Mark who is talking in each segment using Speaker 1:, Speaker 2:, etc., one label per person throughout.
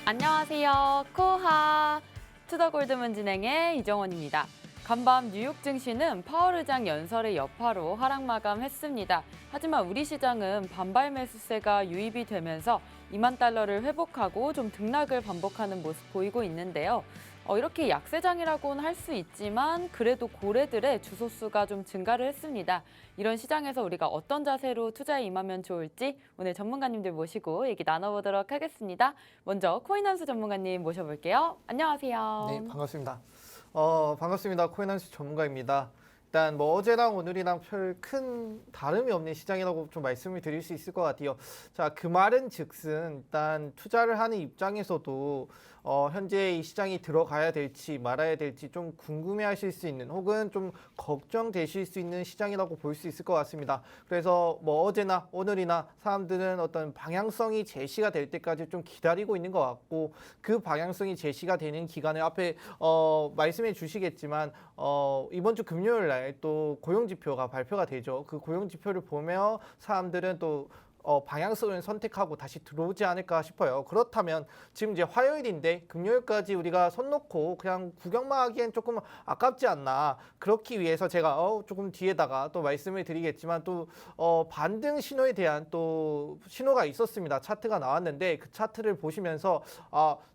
Speaker 1: 안녕하세요. 코하 투더골드문 진행의 이정원입니다. 간밤 뉴욕 증시는 파월 의장 연설의 여파로 하락 마감했습니다. 하지만 우리 시장은 반발 매수세가 유입이 되면서 2만 달러를 회복하고 좀 등락을 반복하는 모습 보이고 있는데요. 이렇게 약세장이라고는 할 수 있지만 그래도 고래들의 주소수가 좀 증가를 했습니다. 이런 시장에서 우리가 어떤 자세로 투자에 임하면 좋을지 오늘 전문가님들 모시고 얘기 나눠보도록 하겠습니다. 먼저 코인한수 전문가님 모셔볼게요. 안녕하세요.
Speaker 2: 네, 반갑습니다. 반갑습니다. 코인한수 전문가입니다. 일단 뭐 어제랑 오늘이랑 별 큰 다름이 없는 시장이라고 좀 말씀을 드릴 수 있을 것 같아요. 자, 그 말은 즉슨 일단 투자를 하는 입장에서도 현재 이 시장이 들어가야 될지 말아야 될지 좀 궁금해하실 수 있는 혹은 좀 걱정되실 수 있는 시장이라고 볼 수 있을 것 같습니다. 그래서 뭐 어제나 오늘이나 사람들은 어떤 방향성이 제시가 될 때까지 좀 기다리고 있는 것 같고 그 방향성이 제시가 되는 기간을 앞에 말씀해 주시겠지만 이번 주 금요일 날 또 고용지표가 발표가 되죠. 그 고용지표를 보며 사람들은 또 방향성을 선택하고 다시 들어오지 않을까 싶어요. 그렇다면 지금 이제 화요일인데 금요일까지 우리가 손 놓고 그냥 구경만 하기엔 조금 아깝지 않나. 그렇기 위해서 제가 조금 뒤에다가 또 말씀을 드리겠지만 또 반등 신호에 대한 또 신호가 있었습니다. 차트가 나왔는데 그 차트를 보시면서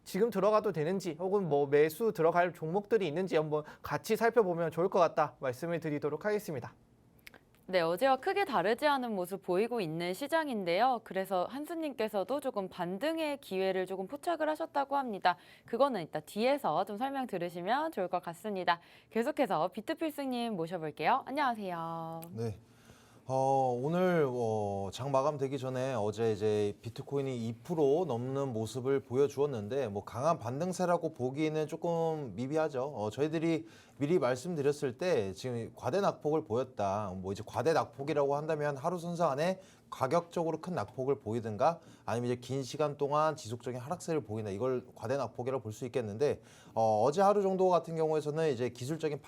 Speaker 2: 지금 들어가도 되는지 혹은 뭐 매수 들어갈 종목들이 있는지 한번 같이 살펴보면 좋을 것 같다 말씀을 드리도록 하겠습니다.
Speaker 1: 네, 어제와 크게 다르지 않은 모습 보이고 있는 시장인데요. 그래서 한수님께서도 조금 반등의 기회를 조금 포착을 하셨다고 합니다. 그거는 이따 뒤에서 좀 설명 들으시면 좋을 것 같습니다. 계속해서 비트필승님 모셔볼게요. 안녕하세요.
Speaker 3: 네. 오늘 장 마감되기 전에 어제 이제 비트코인이 2% 넘는 모습을 보여주었는데 뭐 강한 반등세라고 보기에는 조금 미비하죠. 저희들이 미리 말씀드렸을 때 지금 과대 낙폭을 보였다. 뭐 이제 과대 낙폭이라고 한다면 하루 선상 안에 가격적으로 큰 낙폭을 보이든가 아니면 이제 긴 시간 동안 지속적인 하락세를 보이나 이걸 과대 낙폭이라고 볼 수 있겠는데 어제 하루 정도 같은 경우에서는 이제 기술적인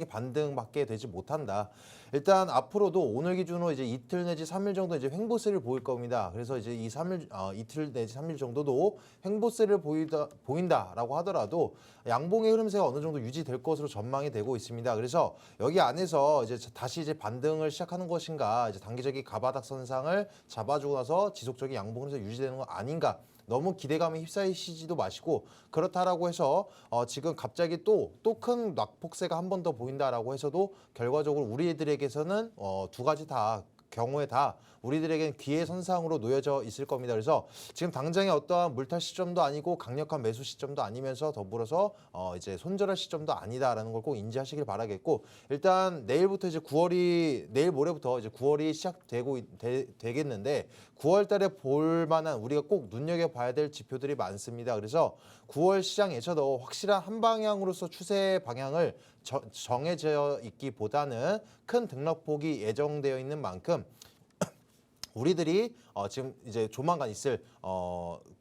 Speaker 3: 반등밖에 되지 못한다. 일단 앞으로도 오늘 기준으로 이제 이틀 내지 3일 정도 이제 횡보세를 보일 겁니다. 그래서 이제 이 3일 이틀 내지 3일 정도도 횡보세를 보인다라고 하더라도 양봉의 흐름세가 어느 정도 유지될 것으로 전망이 되고 있습니다. 그래서 여기 안에서 이제 다시 이제 반등을 시작하는 것인가, 이제 단기적인 가바닥 선상을 잡아주고 나서 지속적인 양봉 흐름세 유지되는 거 아닌가. 너무 기대감에 휩싸이시지도 마시고 그렇다라고 해서 지금 갑자기 또 큰 낙폭세가 한 번 더 보인다라고 해서도 결과적으로 우리들에게서는 두 가지 다 경우에 다 우리들에게는 기회 선상으로 놓여져 있을 겁니다. 그래서 지금 당장의 어떠한 물탈 시점도 아니고 강력한 매수 시점도 아니면서 더불어서 이제 손절할 시점도 아니다라는 걸 꼭 인지하시길 바라겠고 일단 내일부터 이제 내일 모레부터 이제 9월이 되겠는데 9월 달에 볼 만한 우리가 꼭 눈여겨봐야 될 지표들이 많습니다. 그래서 9월 시장에서도 확실한 한 방향으로서 추세 방향을 정해져 있기보다는 큰 등락폭이 예정되어 있는 만큼 우리들이 지금 이제 조만간 있을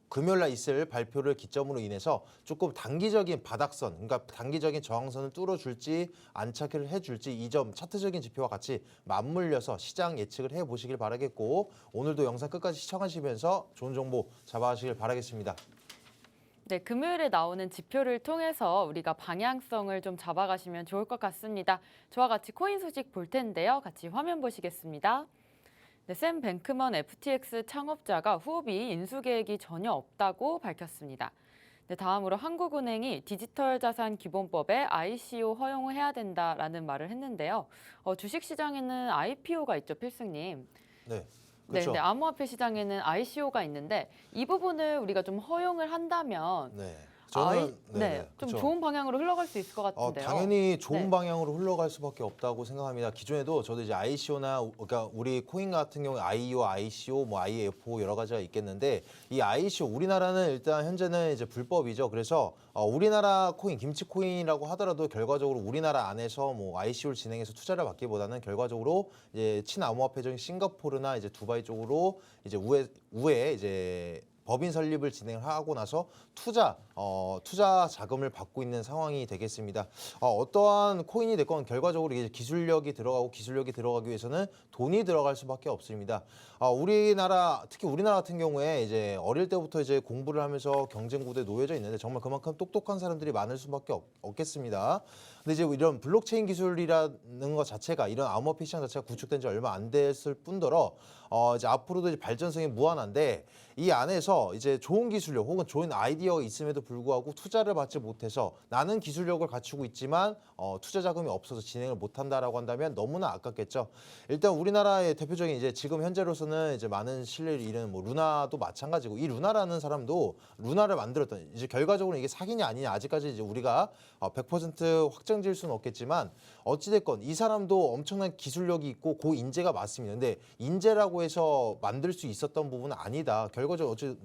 Speaker 3: 금요일날 있을 발표를 기점으로 인해서 조금 단기적인 바닥선, 그러니까 단기적인 저항선을 뚫어줄지 안착을 해줄지 이 점 차트적인 지표와 같이 맞물려서 시장 예측을 해보시길 바라겠고 오늘도 영상 끝까지 시청하시면서 좋은 정보 잡아가시길 바라겠습니다.
Speaker 1: 네, 금요일에 나오는 지표를 통해서 우리가 방향성을 좀 잡아가시면 좋을 것 같습니다. 저와 같이 코인 소식 볼 텐데요. 같이 화면 보시겠습니다. 네, 샘 뱅크먼 FTX 창업자가 후업이 인수 계획이 전혀 없다고 밝혔습니다. 네, 다음으로 한국은행이 디지털 자산 기본법에 ICO 허용을 해야 된다라는 말을 했는데요. 주식시장에는 IPO가 있죠, 필승님.
Speaker 3: 네.
Speaker 1: 네,
Speaker 3: 그렇죠.
Speaker 1: 근데 암호화폐 시장에는 ICO가 있는데 이 부분을 우리가 좀 허용을 한다면
Speaker 3: 네. 저는
Speaker 1: 좀
Speaker 3: 그렇죠.
Speaker 1: 좋은 방향으로 흘러갈 수 있을 것 같은데요.
Speaker 3: 당연히 좋은
Speaker 1: 네.
Speaker 3: 방향으로 흘러갈 수밖에 없다고 생각합니다. 기존에도 저도 이제 ICO나 그러니까 우리 코인 같은 경우 IEO, ICO, 뭐 IFO 여러 가지가 있겠는데 이 ICO 우리나라는 일단 현재는 이제 불법이죠. 그래서 우리나라 코인, 김치 코인이라고 하더라도 결과적으로 우리나라 안에서 뭐 ICO를 진행해서 투자를 받기보다는 결과적으로 이제 친암호화폐적인 싱가포르나 이제 두바이 쪽으로 이제 우회 이제 법인 설립을 진행을 하고 나서 투자 자금을 받고 있는 상황이 되겠습니다. 어떠한 코인이 됐건 결과적으로 이제 기술력이 들어가기 위해서는 돈이 들어갈 수밖에 없습니다. 우리나라 특히 우리나라 같은 경우에 이제 어릴 때부터 이제 공부를 하면서 경쟁 구도에 놓여져 있는데 정말 그만큼 똑똑한 사람들이 많을 수밖에 없겠습니다. 근데 이제 이런 블록체인 기술이라는 것 자체가 이런 암호화폐 시장 자체가 구축된 지 얼마 안 됐을 뿐더러 이제 앞으로도 이제 발전성이 무한한데 이 안에서 이제 좋은 기술력 혹은 좋은 아이디어가 있음에도 불구하고 투자를 받지 못해서 나는 기술력을 갖추고 있지만 투자 자금이 없어서 진행을 못한다라고 한다면 너무나 아깝겠죠. 일단 우리나라의 대표적인 이제 지금 현재로서는 이제 많은 신뢰를 잃은 뭐 루나도 마찬가지고 이 루나라는 사람도 루나를 만들었던 이제 결과적으로 이게 사기냐 아니냐 아직까지 이제 우리가 100% 확정지을 수는 없겠지만 어찌됐건 이 사람도 엄청난 기술력이 있고 고인재가 맞습니다. 근데 인재라고 해서 만들 수 있었던 부분은 아니다. 결과적으로 어쨌든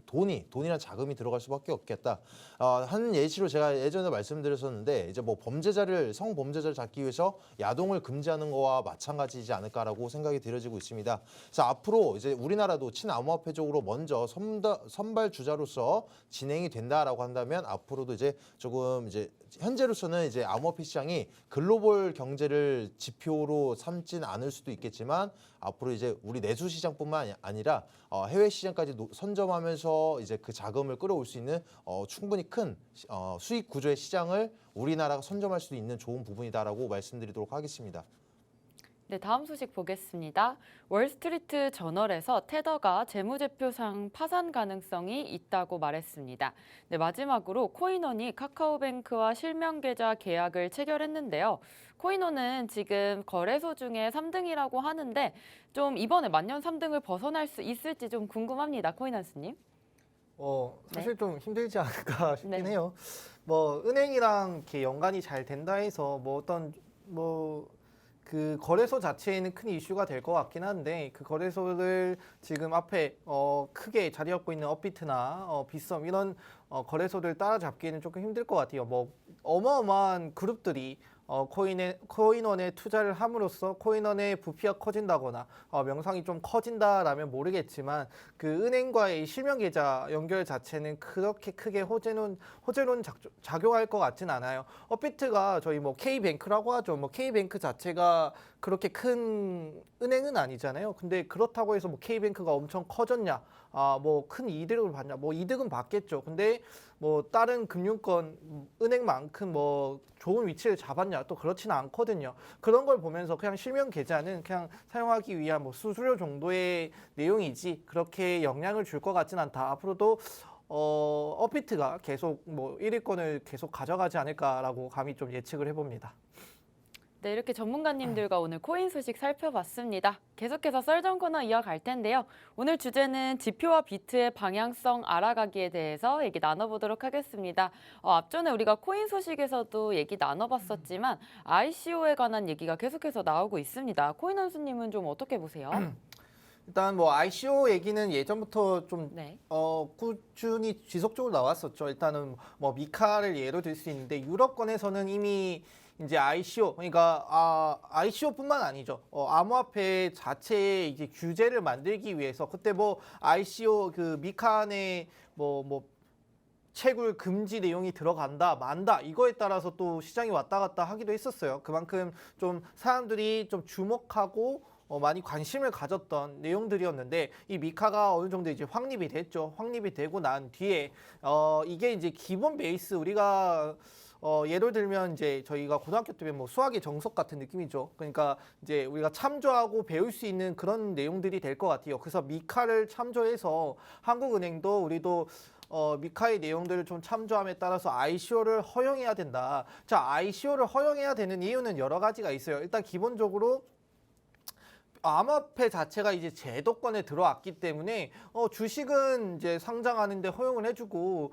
Speaker 3: 돈이란 자금이 들어갈 수밖에 없겠다. 한 예시로 제가 예전에 말씀드렸었는데 이제 뭐 성범죄자를 잡기 위해서 야동을 금지하는 거와 마찬가지이지 않을까라고 생각이 들어지고 있습니다. 그래서 앞으로 이제 우리나라도 친암호화폐적으로 먼저 선발 주자로서 진행이 된다라고 한다면 앞으로도 이제 조금 이제 현재로서는 이제 암호화폐 시장이 글로벌 경제를 지표로 삼진 않을 수도 있겠지만 앞으로 이제 우리 내수 시장뿐만 아니라 해외 시장까지 선점하면서 이제 그 자금을 끌어올 수 있는 충분히 큰 수익 구조의 시장을 우리나라가 선점할 수 있는 좋은 부분이다라고 말씀드리도록 하겠습니다.
Speaker 1: 네, 다음 소식 보겠습니다. 월스트리트 저널에서 테더가 재무제표상 파산 가능성이 있다고 말했습니다. 네, 마지막으로 코인원이 카카오뱅크와 실명 계좌 계약을 체결했는데요. 코인원은 지금 거래소 중에 3등이라고 하는데 좀 이번에 만년 3등을 벗어날 수 있을지 좀 궁금합니다. 코인원스님.
Speaker 2: 사실 좀 힘들지 않을까 싶긴
Speaker 1: 네.
Speaker 2: 해요. 뭐 은행이랑 이렇게 연관이 잘 된다 해서 그 거래소 자체에는 큰 이슈가 될 것 같긴 한데 그 거래소를 지금 앞에 크게 자리 잡고 있는 업비트나 빗썸 이런 거래소를 따라잡기에는 조금 힘들 것 같아요. 뭐 어마어마한 그룹들이 코인원에 투자를 함으로써 코인원의 부피가 커진다거나 명상이 좀 커진다라면 모르겠지만 그 은행과의 실명 계좌 연결 자체는 그렇게 크게 호재론 작용할 것 같진 않아요. 업비트가 저희 뭐 K뱅크라고 하죠. 뭐 K뱅크 자체가 그렇게 큰 은행은 아니잖아요. 근데 그렇다고 해서 뭐 K뱅크가 엄청 커졌냐? 뭐 큰 이득을 받냐? 뭐 이득은 받겠죠. 근데 뭐 다른 금융권 은행만큼 뭐 좋은 위치를 잡았냐? 또 그렇지는 않거든요. 그런 걸 보면서 그냥 실명 계좌는 그냥 사용하기 위한 뭐 수수료 정도의 내용이지 그렇게 영향을 줄 것 같진 않다. 앞으로도 업비트가 계속 뭐 1위권을 계속 가져가지 않을까라고 감히 좀 예측을 해봅니다.
Speaker 1: 네, 이렇게 전문가님들과 오늘 코인 소식 살펴봤습니다. 계속해서 썰전 코너 이어갈 텐데요. 오늘 주제는 지표와 비트의 방향성 알아가기에 대해서 얘기 나눠보도록 하겠습니다. 앞전에 우리가 코인 소식에서도 얘기 나눠봤었지만 ICO에 관한 얘기가 계속해서 나오고 있습니다. 코인 원수님은 좀 어떻게 보세요?
Speaker 2: 일단 뭐 ICO 얘기는 예전부터 좀
Speaker 1: 네.
Speaker 2: 꾸준히 지속적으로 나왔었죠. 일단은 뭐 미카를 예로 들 수 있는데 유럽권에서는 이미 이제 ICO 그러니까 ICO뿐만 아니죠. 암호화폐 자체의 이제 규제를 만들기 위해서 그때 뭐 ICO 그 미카 안에 뭐 채굴 금지 내용이 들어간다, 만다 이거에 따라서 또 시장이 왔다 갔다 하기도 했었어요. 그만큼 좀 사람들이 좀 주목하고 많이 관심을 가졌던 내용들이었는데 이 미카가 어느 정도 이제 확립이 됐죠. 확립이 되고 난 뒤에 이게 이제 기본 베이스 우리가 예를 들면 이제 저희가 고등학교 때 뭐 수학의 정석 같은 느낌이죠. 그러니까 이제 우리가 참조하고 배울 수 있는 그런 내용들이 될 것 같아요. 그래서 미카를 참조해서 한국은행도 우리도 미카의 내용들을 좀 참조함에 따라서 ICO를 허용해야 된다. 자, ICO를 허용해야 되는 이유는 여러 가지가 있어요. 일단 기본적으로 암호화폐 자체가 이제 제도권에 들어왔기 때문에 주식은 이제 상장하는데 허용을 해주고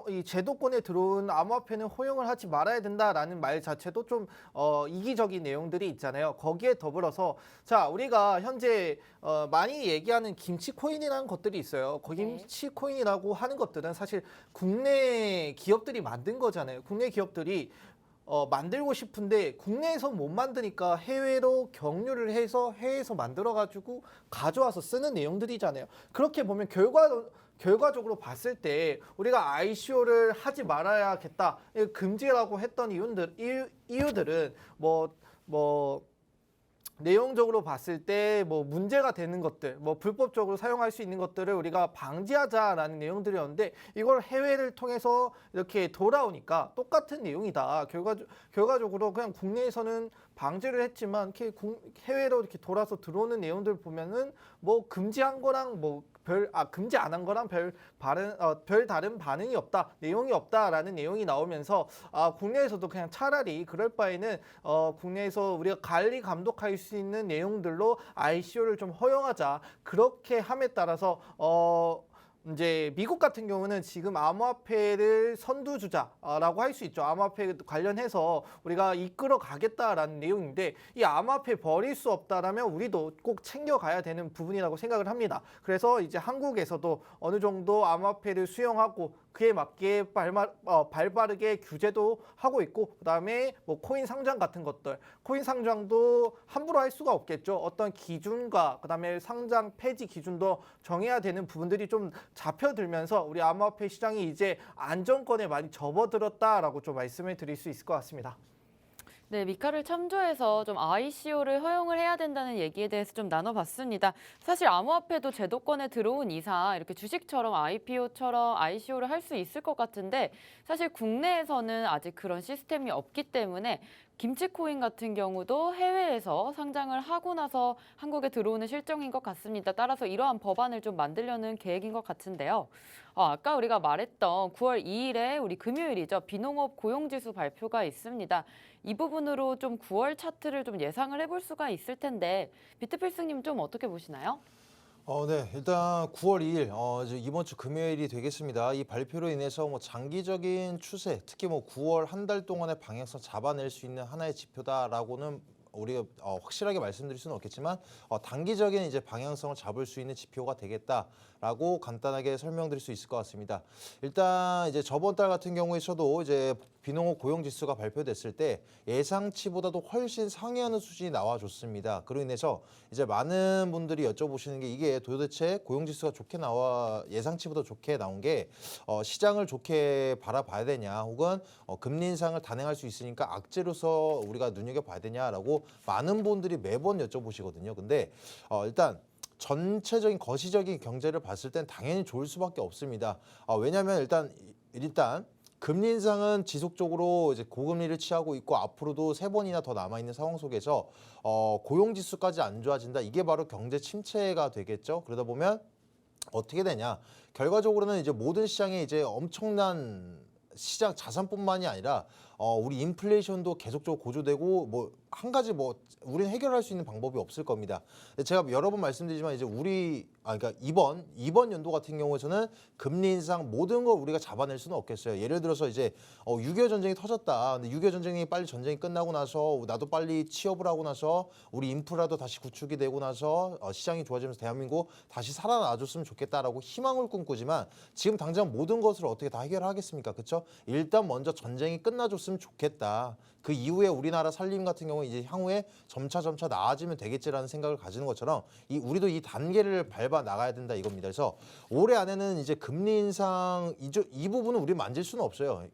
Speaker 2: 이 제도권에 들어온 암호화폐는 허용을 하지 말아야 된다라는 말 자체도 좀 이기적인 내용들이 있잖아요. 거기에 더불어서 자 우리가 현재 많이 얘기하는 김치코인이라는 것들이 있어요. 김치코인이라고 하는 것들은 사실 국내 기업들이 만든 거잖아요. 국내 기업들이 만들고 싶은데 국내에서 못 만드니까 해외로 경유를 해서 해외에서 만들어가지고 가져와서 쓰는 내용들이잖아요. 그렇게 보면 결과적으로 봤을 때 우리가 ICO를 하지 말아야겠다 금지라고 했던 이유들은 내용적으로 봤을 때 문제가 되는 것들, 불법적으로 사용할 수 있는 것들을 우리가 방지하자라는 내용들이었는데 이걸 해외를 통해서 이렇게 돌아오니까 똑같은 내용이다. 결과적으로 그냥 국내에서는 방지를 했지만 해외로 이렇게 돌아서 들어오는 내용들 보면은 금지한 거랑 금지 안 한 거랑 별 다른 반응이 없다, 내용이 없다라는 내용이 나오면서 국내에서도 그냥 차라리 그럴 바에는 국내에서 우리가 관리 감독할 수 있는 내용들로 ICO를 좀 허용하자 그렇게 함에 따라서 이제 미국 같은 경우는 지금 암호화폐를 선두주자라고 할 수 있죠. 암호화폐 관련해서 우리가 이끌어 가겠다라는 내용인데 이 암호화폐 버릴 수 없다라면 우리도 꼭 챙겨가야 되는 부분이라고 생각을 합니다. 그래서 이제 한국에서도 어느 정도 암호화폐를 수용하고 그에 맞게 발빠르게 규제도 하고 있고 그다음에 코인 상장 같은 것들 코인 상장도 함부로 할 수가 없겠죠. 어떤 기준과 그다음에 상장 폐지 기준도 정해야 되는 부분들이 좀 잡혀들면서 우리 암호화폐 시장이 이제 안정권에 많이 접어들었다라고 좀 말씀을 드릴 수 있을 것 같습니다.
Speaker 1: 네, 미카를 참조해서 좀 ICO를 허용을 해야 된다는 얘기에 대해서 좀 나눠봤습니다. 사실 암호화폐도 제도권에 들어온 이상 이렇게 주식처럼 IPO처럼 ICO를 할 수 있을 것 같은데 사실 국내에서는 아직 그런 시스템이 없기 때문에 김치코인 같은 경우도 해외에서 상장을 하고 나서 한국에 들어오는 실정인 것 같습니다. 따라서 이러한 법안을 좀 만들려는 계획인 것 같은데요. 아까 우리가 말했던 9월 2일에 우리 금요일이죠. 비농업 고용지수 발표가 있습니다. 이 부분으로 좀 9월 차트를 좀 예상을 해볼 수가 있을 텐데 비트필승님 좀 어떻게 보시나요?
Speaker 3: 네. 일단 9월 2일, 이제 이번 주 금요일이 되겠습니다. 이 발표로 인해서 장기적인 추세, 특히 9월 한 달 동안의 방향성 잡아낼 수 있는 하나의 지표다라고는 우리가 확실하게 말씀드릴 수는 없겠지만 단기적인 이제 방향성을 잡을 수 있는 지표가 되겠다라고 간단하게 설명드릴 수 있을 것 같습니다. 일단 이제 저번 달 같은 경우에서도 이제 비농업 고용 지수가 발표됐을 때 예상치보다도 훨씬 상회하는 수준이 나와줬습니다. 그로 인해서 이제 많은 분들이 여쭤보시는 게 이게 도대체 고용 지수가 좋게 예상치보다 좋게 나온 게 시장을 좋게 바라봐야 되냐, 혹은 금리 인상을 단행할 수 있으니까 악재로서 우리가 눈여겨봐야 되냐라고 많은 분들이 매번 여쭤보시거든요. 근데 일단 전체적인 거시적인 경제를 봤을 땐 당연히 좋을 수밖에 없습니다. 왜냐하면 일단 금리 인상은 지속적으로 이제 고금리를 취하고 있고 앞으로도 3번이나 더 남아 있는 상황 속에서 고용 지수까지 안 좋아진다. 이게 바로 경제 침체가 되겠죠. 그러다 보면 어떻게 되냐? 결과적으로는 이제 모든 시장에 이제 엄청난 시장 자산뿐만이 아니라 우리 인플레이션도 계속적으로 고조되고 한 가지 우리는 해결할 수 있는 방법이 없을 겁니다. 제가 여러 번 말씀드리지만 이제 그러니까 이번 연도 같은 경우에서는 금리 인상 모든 걸 우리가 잡아낼 수는 없겠어요. 예를 들어서 이제 6.25 전쟁이 터졌다. 근데 6.25 전쟁이 빨리 전쟁이 끝나고 나서 나도 빨리 취업을 하고 나서 우리 인프라도 다시 구축이 되고 나서 시장이 좋아지면서 대한민국 다시 살아나줬으면 좋겠다라고 희망을 꿈꾸지만 지금 당장 모든 것을 어떻게 다 해결하겠습니까? 그렇죠? 일단 먼저 전쟁이 끝나줬으면 좋겠다. 그 이후에 우리나라 살림 같은 경우는 이제 향후에 점차 나아지면 되겠지라는 생각을 가지는 것처럼 우리도 이 단계를 밟아 나가야 된다 이겁니다. 그래서 올해 안에는 이제 금리 인상 이 부분은 우리 만질 수는 없어요.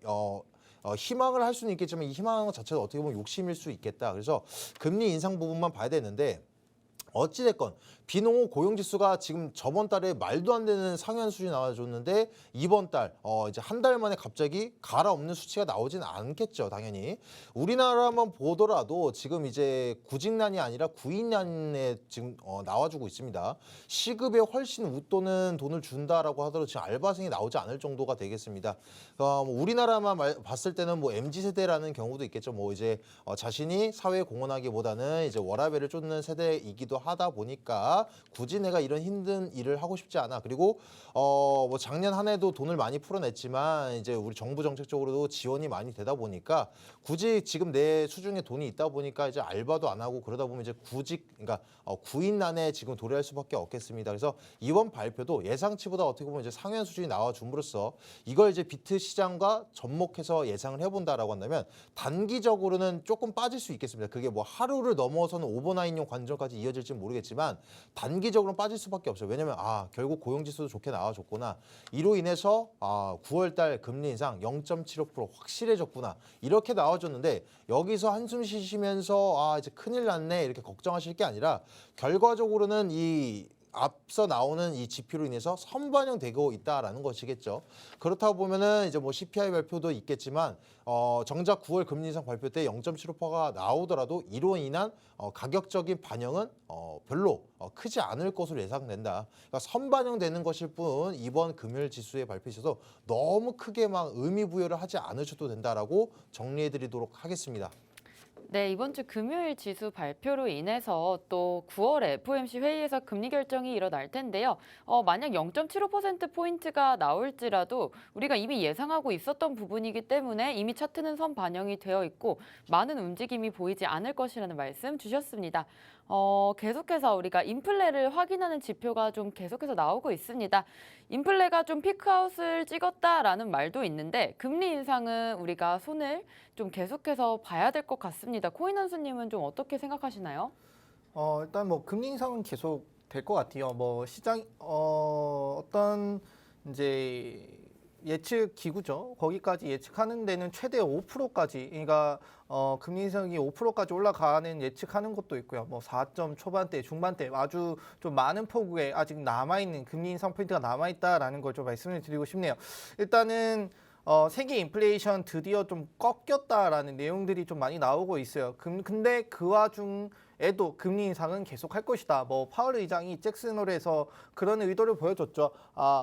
Speaker 3: 희망을 할 수는 있겠지만 이 희망 자체가 어떻게 보면 욕심일 수 있겠다. 그래서 금리 인상 부분만 봐야 되는데 어찌됐건 비농업 고용지수가 지금 저번 달에 말도 안 되는 상현 수준이 나와줬는데 이번 달 이제 한 달 만에 갑자기 갈아엎는 수치가 나오진 않겠죠. 당연히 우리나라만 보더라도 지금 이제 구직난이 아니라 구인난에 지금 나와주고 있습니다. 시급에 훨씬 웃도는 돈을 준다라고 하더라도 지금 알바생이 나오지 않을 정도가 되겠습니다. 우리나라만 봤을 때는 MZ세대라는 경우도 있겠죠. 이제 자신이 사회에 공헌하기보다는 이제 워라밸을 쫓는 세대이기도 하다 보니까 굳이 내가 이런 힘든 일을 하고 싶지 않아. 그리고 작년 한 해도 돈을 많이 풀어냈지만 이제 우리 정부 정책적으로도 지원이 많이 되다 보니까 굳이 지금 내 수중에 돈이 있다 보니까 이제 알바도 안 하고 그러다 보면 이제 그러니까 구인난에 지금 도래할 수밖에 없겠습니다. 그래서 이번 발표도 예상치보다 어떻게 보면 이제 상현 수준이 나와줌으로써 이걸 이제 비트 시장과 접목해서 예상을 해본다라고 한다면 단기적으로는 조금 빠질 수 있겠습니다. 그게 하루를 넘어서는 오버나인용 관점까지 이어질지 될지 모르겠지만 단기적으로 빠질 수밖에 없어요. 왜냐하면 결국 고용지수도 좋게 나와줬구나. 이로 인해서 9월달 금리 인상 0.75% 확실해졌구나. 이렇게 나와줬는데 여기서 한숨 쉬시면서 이제 큰일 났네 이렇게 걱정하실 게 아니라 결과적으로는 이 앞서 나오는 이 지표로 인해서 선반영되고 있다라는 것이겠죠. 그렇다고 보면은 이제 뭐 CPI 발표도 있겠지만 정작 9월 금리 인상 발표 때 0.75%가 나오더라도 이로 인한 가격적인 반영은 별로 크지 않을 것으로 예상된다. 그러니까 선반영되는 것일 뿐 이번 금요일 지수의 발표에 있어서 너무 크게 막 의미 부여를 하지 않으셔도 된다라고 정리해드리도록 하겠습니다.
Speaker 1: 네, 이번 주 금요일 지수 발표로 인해서 또 9월 FOMC 회의에서 금리 결정이 일어날 텐데요. 만약 0.75%포인트가 나올지라도 우리가 이미 예상하고 있었던 부분이기 때문에 이미 차트는 선 반영이 되어 있고 많은 움직임이 보이지 않을 것이라는 말씀 주셨습니다. 계속해서 우리가 인플레를 확인하는 지표가 좀 계속해서 나오고 있습니다. 인플레가 좀 피크아웃을 찍었다라는 말도 있는데 금리 인상은 우리가 손을 좀 계속해서 봐야 될 것 같습니다. 코인원수님은 좀 어떻게 생각하시나요?
Speaker 2: 일단 뭐 금리 인상은 계속 될 것 같아요. 뭐 시장 어떤 이제 예측 기구죠. 거기까지 예측하는 데는 최대 5%까지, 그러니까 금리 인상이 5%까지 올라가는 예측하는 것도 있고요. 뭐 4점 초반대, 중반대 아주 좀 많은 폭에 아직 남아있는 금리 인상 포인트가 남아있다라는 걸 좀 말씀을 드리고 싶네요. 일단은 세계 인플레이션 드디어 좀 꺾였다라는 내용들이 좀 많이 나오고 있어요. 근데 그 와중에도 금리 인상은 계속 할 것이다. 뭐 파월 의장이 잭슨홀에서 그런 의도를 보여줬죠.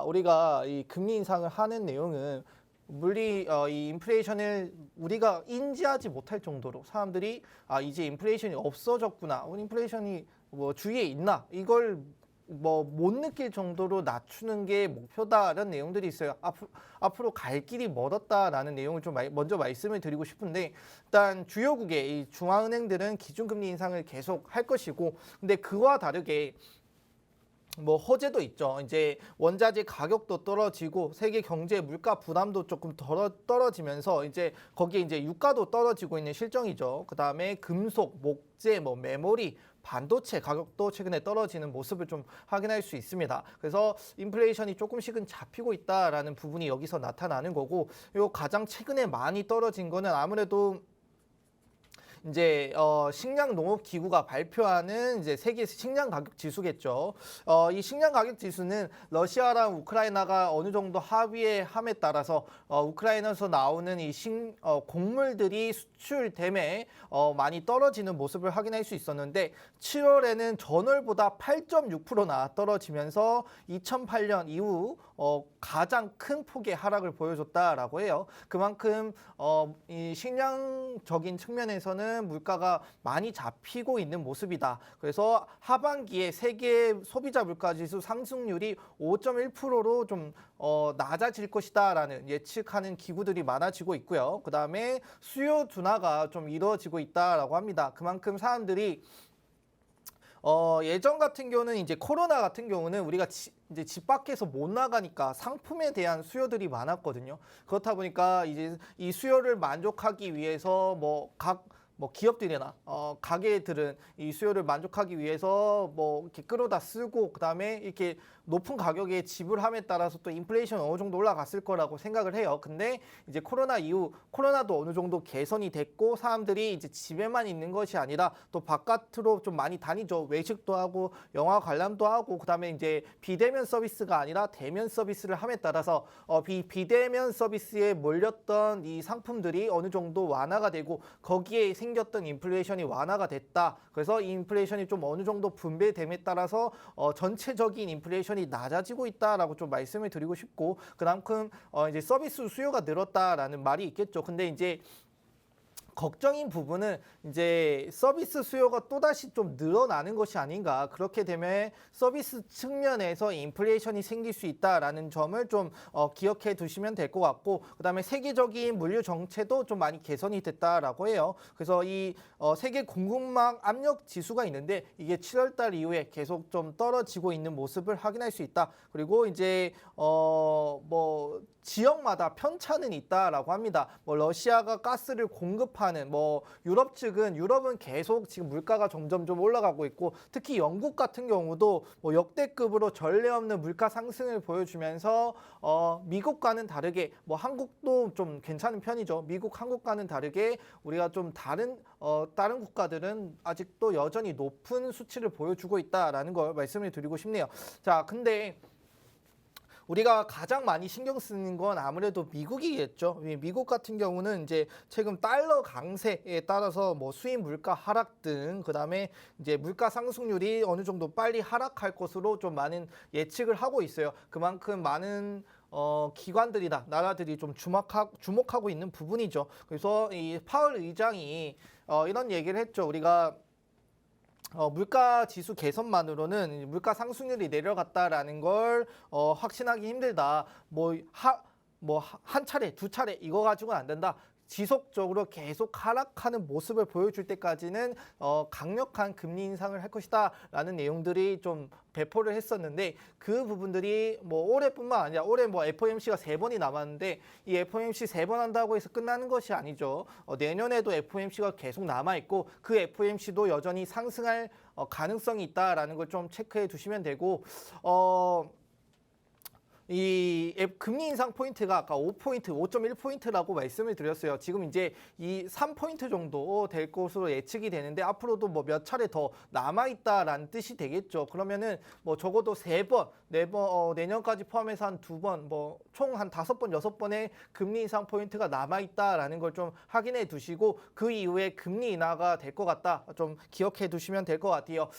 Speaker 2: 우리가 이 금리 인상을 하는 내용은 이 인플레이션을 우리가 인지하지 못할 정도로 사람들이 이제 인플레이션이 없어졌구나, 인플레이션이 뭐 주위에 있나, 이걸 뭐 못 느낄 정도로 낮추는 게 목표다라는 내용들이 있어요. 앞으로 갈 길이 멀었다라는 내용을 좀 먼저 말씀을 드리고 싶은데, 일단 주요국의 이 중앙은행들은 기준금리 인상을 계속 할 것이고, 근데 그와 다르게 뭐 호재도 있죠. 이제 원자재 가격도 떨어지고 세계 경제 물가 부담도 조금 떨어지면서 이제 거기에 이제 유가도 떨어지고 있는 실정이죠. 그다음에 금속, 목재, 뭐 메모리, 반도체 가격도 최근에 떨어지는 모습을 좀 확인할 수 있습니다. 그래서 인플레이션이 조금씩은 잡히고 있다라는 부분이 여기서 나타나는 거고, 요 가장 최근에 많이 떨어진 거는 아무래도 이제 식량 농업 기구가 발표하는 이제 세계 식량 가격 지수겠죠. 이 식량 가격 지수는 러시아랑 우크라이나가 어느 정도 합의함에 따라서 우크라이나에서 나오는 이 곡물들이 수출됨에 많이 떨어지는 모습을 확인할 수 있었는데, 7월에는 전월보다 8.6%나 떨어지면서 2008년 이후 가장 큰 폭의 하락을 보여줬다라고 해요. 그만큼 이 식량적인 측면에서는 물가가 많이 잡히고 있는 모습이다. 그래서 하반기에 세계 소비자 물가지수 상승률이 5.1%로 좀 낮아질 것이다라는 예측하는 기구들이 많아지고 있고요. 그 다음에 수요 둔화가 좀 이루어지고 있다라고 합니다. 그만큼 사람들이 예전 같은 경우는 이제 코로나 같은 경우는 우리가 이제 집 밖에서 못 나가니까 상품에 대한 수요들이 많았거든요. 그렇다 보니까 이제 이 수요를 만족하기 위해서 뭐 기업들이나 가게들은 이 수요를 만족하기 위해서 뭐 이렇게 끌어다 쓰고, 그다음에 이렇게 높은 가격에 지불함에 따라서 또 인플레이션 어느 정도 올라갔을 거라고 생각을 해요. 근데 이제 코로나 이후 코로나도 어느 정도 개선이 됐고, 사람들이 이제 집에만 있는 것이 아니라 또 바깥으로 좀 많이 다니죠. 외식도 하고 영화 관람도 하고, 그다음에 이제 비대면 서비스가 아니라 대면 서비스를 함에 따라서 비대면 서비스에 몰렸던 이 상품들이 어느 정도 완화가 되고, 거기에 생겼던 인플레이션이 완화가 됐다. 그래서 이 인플레이션이 좀 어느 정도 분배됨에 따라서 전체적인 인플레이션이 낮아지고 있다라고 좀 말씀을 드리고 싶고, 그만큼 이제 서비스 수요가 늘었다라는 말이 있겠죠. 근데 이제 걱정인 부분은 이제 서비스 수요가 또다시 좀 늘어나는 것이 아닌가. 그렇게 되면 서비스 측면에서 인플레이션이 생길 수 있다라는 점을 좀 기억해 두시면 될 것 같고, 그다음에 세계적인 물류 정체도 좀 많이 개선이 됐다라고 해요. 그래서 이 세계 공급망 압력 지수가 있는데 이게 7월 달 이후에 계속 좀 떨어지고 있는 모습을 확인할 수 있다. 그리고 이제 뭐 지역마다 편차는 있다라고 합니다. 뭐 러시아가 가스를 공급하는 예측하는 뭐 유럽은 계속 지금 물가가 점점 좀 올라가고 있고 특히 영국 같은 경우도 뭐 역대급으로 전례 없는 물가 상승을 보여주면서 미국과는 다르게 뭐 한국도 좀 괜찮은 편이죠. 미국, 한국과는 다르게 우리가 좀 다른 국가들은 아직도 여전히 높은 수치를 보여주고 있다라는 걸 말씀을 드리고 싶네요. 자, 근데 우리가 가장 많이 신경 쓰는 건 아무래도 미국이겠죠. 미국 같은 경우는 이제 최근 달러 강세에 따라서 뭐 수입 물가 하락 등 그다음에 이제 물가 상승률이 어느 정도 빨리 하락할 것으로 좀 많은 예측을 하고 있어요. 그만큼 많은 기관들이나 나라들이 좀 주목하고 있는 부분이죠. 그래서 이 파월 의장이 이런 얘기를 했죠. 우리가 물가 지수 개선만으로는 물가 상승률이 내려갔다라는 걸 확신하기 힘들다. 한 차례, 두 차례 이거 가지고는 안 된다. 지속적으로 계속 하락하는 모습을 보여줄 때까지는 강력한 금리 인상을 할 것이다라는 내용들이 좀 배포를 했었는데 그 부분들이 뭐 올해뿐만 아니라 올해 뭐 FOMC가 3번이 남았는데 이 FOMC 3번 한다고 해서 끝나는 것이 아니죠. 내년에도 FOMC가 계속 남아 있고 그 FOMC도 여전히 상승할 가능성이 있다라는 걸 좀 체크해 두시면 되고 이 금리 인상 포인트가 아까 5포인트, 5.1포인트라고 말씀을 드렸어요. 지금 이제 이 3포인트 정도 될 것으로 예측이 되는데 앞으로도 뭐 몇 차례 더 남아있다라는 뜻이 되겠죠. 그러면은 뭐 적어도 3번, 4번, 내년까지 포함해서 한 2번, 뭐 총 한 5번, 6번의 금리 인상 포인트가 남아있다라는 걸 좀 확인해 두시고 그 이후에 금리 인하가 될 것 같다. 좀 기억해 두시면 될 것 같아요.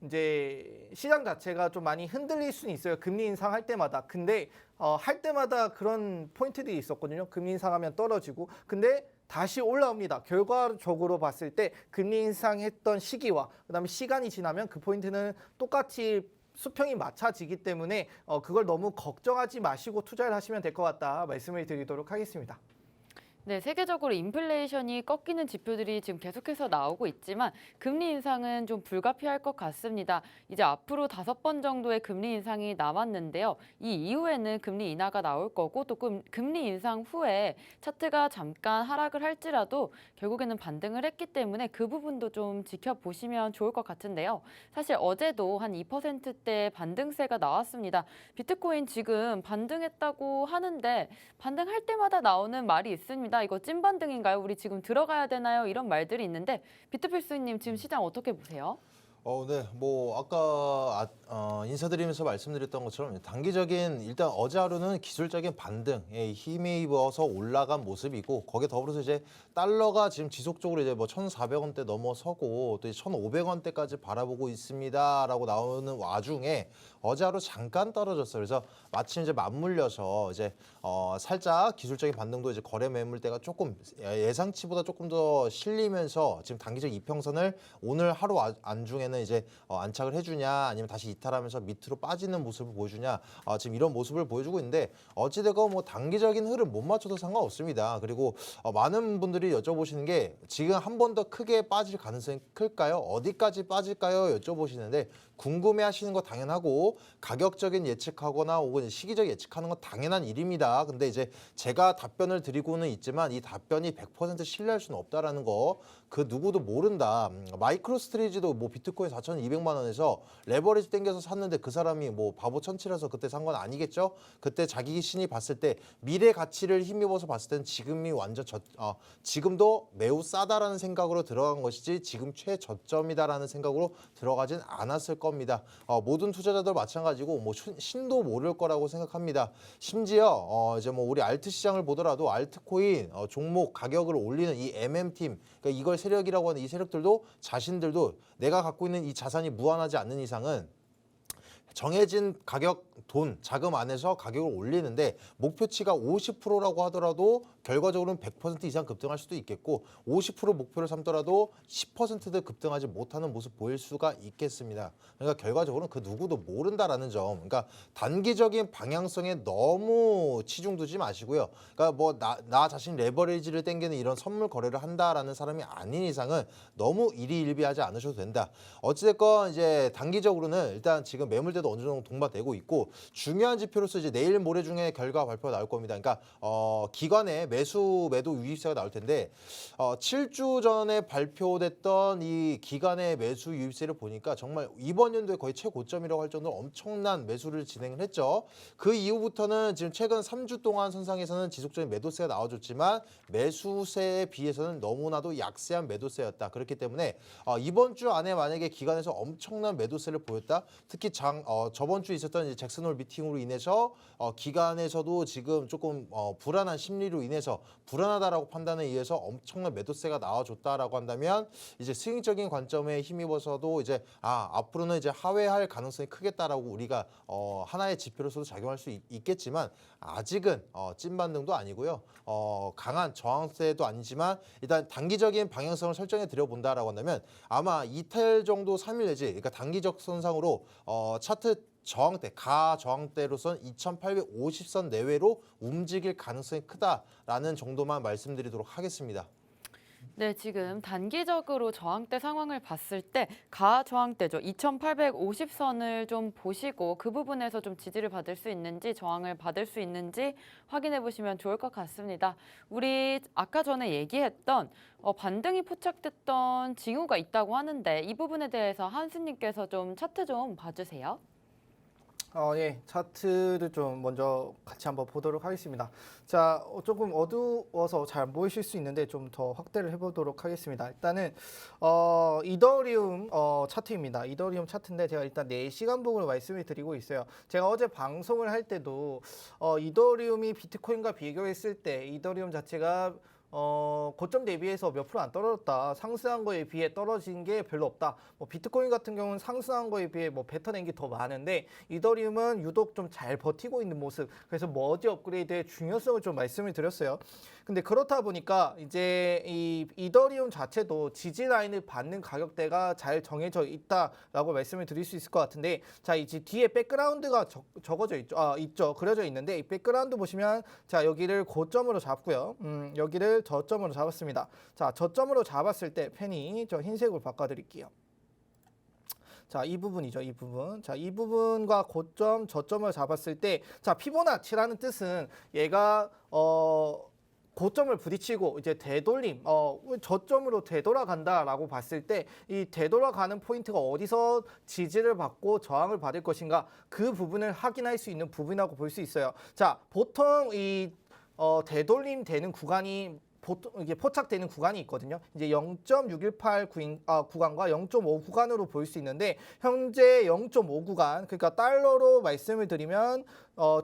Speaker 2: 이제 시장 자체가 좀 많이 흔들릴 수는 있어요. 금리 인상할 때마다. 근데 할 때마다 그런 포인트들이 있었거든요. 금리 인상하면 떨어지고. 근데 다시 올라옵니다. 결과적으로 봤을 때 금리 인상했던 시기와 그다음에 시간이 지나면 그 포인트는 똑같이 수평이 맞춰지기 때문에 그걸 너무 걱정하지 마시고 투자를 하시면 될 것 같다 말씀을 드리도록 하겠습니다.
Speaker 1: 네, 세계적으로 인플레이션이 꺾이는 지표들이 지금 계속해서 나오고 있지만 금리 인상은 좀 불가피할 것 같습니다. 이제 앞으로 5번 정도의 금리 인상이 남았는데요. 이 이후에는 금리 인하가 나올 거고 또 금리 인상 후에 차트가 잠깐 하락을 할지라도 결국에는 반등을 했기 때문에 그 부분도 좀 지켜보시면 좋을 것 같은데요. 사실 어제도 한 2%대 반등세가 나왔습니다. 비트코인 지금 반등했다고 하는데 반등할 때마다 나오는 말이 있습니다. 이거 찐반등인가요? 우리 지금 들어가야 되나요? 이런 말들이 있는데 비트필수님 지금 시장 어떻게 보세요?
Speaker 3: 네. 뭐 아까 인사드리면서 말씀드렸던 것처럼 단기적인 일단 어제 하루는 기술적인 반등에 힘입어서 올라간 모습이고 거기에 더불어서 이제 달러가 지금 지속적으로 이제 뭐 1,400원대 넘어서고 또 1,500원대까지 바라보고 있습니다라고 나오는 와중에 어제 하루 잠깐 떨어졌어요. 그래서 마침 이제 맞물려서 이제 살짝 기술적인 반등도 이제 거래 매물대가 조금 예상치보다 조금 더 실리면서 지금 단기적 이평선을 오늘 하루 안중에는 이제 안착을 해주냐 아니면 다시 이탈하면서 밑으로 빠지는 모습을 보여주냐 지금 이런 모습을 보여주고 있는데 어찌되건 뭐 단기적인 흐름 못 맞춰도 상관없습니다. 그리고 많은 분들이 여쭤보시는 게 지금 한 번 더 크게 빠질 가능성이 클까요? 어디까지 빠질까요? 여쭤보시는데 궁금해하시는 거 당연하고 가격적인 예측하거나 혹은 시기적 예측하는 건 당연한 일입니다. 근데 이제 제가 답변을 드리고는 있지만 이 답변이 100% 신뢰할 수는 없다라는 거 그 누구도 모른다. 마이크로 스트레이지도 뭐 비트코인 4,200만 원에서 레버리지 땡겨서 샀는데 그 사람이 뭐 바보 천치라서 그때 산 건 아니겠죠? 그때 자기 신이 봤을 때 미래 가치를 힘입어서 봤을 때는 지금이 완전 지금도 매우 싸다라는 생각으로 들어간 것이지 지금 최저점이다라는 생각으로 들어가진 않았을 겁니다. 모든 투자자들 마찬가지고 뭐 신도 모를 거라고 생각합니다. 심지어 이제 뭐 우리 알트 시장을 보더라도 알트코인 종목 가격을 올리는 이 MM팀 그러니까 이걸 세력이라고 하는 이 세력들도 자신들도 내가 갖고 있는 이 자산이 무한하지 않는 이상은 정해진 가격 돈 자금 안에서 가격을 올리는데 목표치가 50%라고 하더라도 결과적으로는 100% 이상 급등할 수도 있겠고 50% 목표를 삼더라도 10%도 급등하지 못하는 모습 보일 수가 있겠습니다. 그러니까 결과적으로는 그 누구도 모른다라는 점. 그러니까 단기적인 방향성에 너무 치중 두지 마시고요. 그러니까 뭐 나 자신 레버리지를 땡기는 이런 선물 거래를 한다라는 사람이 아닌 이상은 너무 일희일비하지 않으셔도 된다. 어찌됐건 이제 단기적으로는 일단 지금 매물대 시간대도 어느 정도 동반되고 있고 중요한 지표로서 이제 내일 모레 중에 결과 발표가 나올 겁니다. 그러니까 기관의 매도 유입세가 나올 텐데 7주 전에 발표됐던 이 기관의 매수 유입세를 보니까 정말 이번 연도에 거의 최고점이라고 할 정도로 엄청난 매수를 진행을 했죠. 그 이후부터는 지금 최근 3주 동안 선상에서는 지속적인 매도세가 나와줬지만 매수세에 비해서는 너무나도 약세한 매도세였다. 그렇기 때문에 이번 주 안에 만약에 기관에서 엄청난 매도세를 보였다. 특히 저번 주에 있었던 이제 잭슨홀 미팅으로 인해서 기관에서도 지금 조금 불안한 심리로 인해서 불안하다라고 판단에 의해서 엄청난 매도세가 나와줬다라고 한다면 이제 스윙적인 관점에 힘입어서도 이제 앞으로는 이제 하회할 가능성이 크겠다라고 우리가 하나의 지표로서도 작용할 수 있겠지만 아직은 찐 반등도 아니고요. 강한 저항세도 아니지만 일단 단기적인 방향성을 설정해 드려 본다라고 한다면 아마 이틀 정도 3일 내지 그러니까 단기적 선상으로 차트 저항대, 가저항대로선 2850선 내외로 움직일 가능성이 크다라는 정도만 말씀드리도록 하겠습니다.
Speaker 1: 네, 지금 단기적으로 저항대 상황을 봤을 때 가저항대죠. 2850선을 좀 보시고 그 부분에서 좀 지지를 받을 수 있는지 저항을 받을 수 있는지 확인해 보시면 좋을 것 같습니다. 우리 아까 전에 얘기했던 반등이 포착됐던 징후가 있다고 하는데 이 부분에 대해서 한수님께서 좀 차트 좀 봐주세요.
Speaker 2: 예, 차트를 좀 먼저 같이 한번 보도록 하겠습니다. 자, 조금 어두워서 잘 안 보이실 수 있는데 좀 더 확대를 해보도록 하겠습니다. 일단은 이더리움 차트입니다. 이더리움 차트인데 제가 일단 4시간봉으로 말씀을 드리고 있어요. 제가 어제 방송을 할 때도 이더리움이 비트코인과 비교했을 때 이더리움 자체가 고점 대비해서 몇 프로 안 떨어졌다. 상승한 거에 비해 떨어진 게 별로 없다. 뭐 비트코인 같은 경우는 상승한 거에 비해 뭐 뱉어낸 게 더 많은데 이더리움은 유독 좀 잘 버티고 있는 모습. 그래서 머지 업그레이드의 중요성을 좀 말씀을 드렸어요. 근데 그렇다 보니까 이제 이 이더리움 자체도 지지 라인을 받는 가격대가 잘 정해져 있다라고 말씀을 드릴 수 있을 것 같은데 자 이제 뒤에 백그라운드가 적어져 있죠. 있죠. 그려져 있는데 이 백그라운드 보시면 자 여기를 고점으로 잡고요. 여기를 저점으로 잡았습니다. 자 저점으로 잡았을 때 펜이 저 흰색으로 바꿔드릴게요. 자, 이 부분이죠. 이 부분. 자, 이 부분과 고점, 저점을 잡았을 때 자, 피보나치라는 뜻은 얘가 고점을 부딪히고 이제 되돌림, 저점으로 되돌아간다라고 봤을 때 이 되돌아가는 포인트가 어디서 지지를 받고 저항을 받을 것인가 그 부분을 확인할 수 있는 부분이라고 볼 수 있어요. 자, 보통 이 되돌림 되는 구간이 보통 이게 포착되는 구간이 있거든요. 이제 0.618 구간과 0.5 구간으로 볼 수 있는데 현재 0.5 구간 그러니까 달러로 말씀을 드리면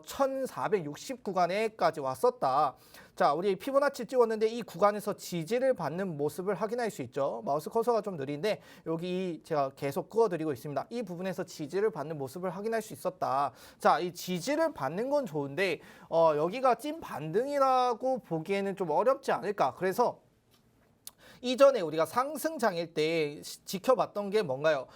Speaker 2: 1460 구간에까지 왔었다. 자, 우리 피보나치 찍었는데 이 구간에서 지지를 받는 모습을 확인할 수 있죠. 마우스 커서가 좀 느린데 여기 제가 계속 그어드리고 있습니다. 이 부분에서 지지를 받는 모습을 확인할 수 있었다. 자, 이 지지를 받는 건 좋은데 여기가 찐 반등이라고 보기에는 좀 어렵지 않을까. 그래서 이전에 우리가 상승장일 때 지켜봤던 게 뭔가요?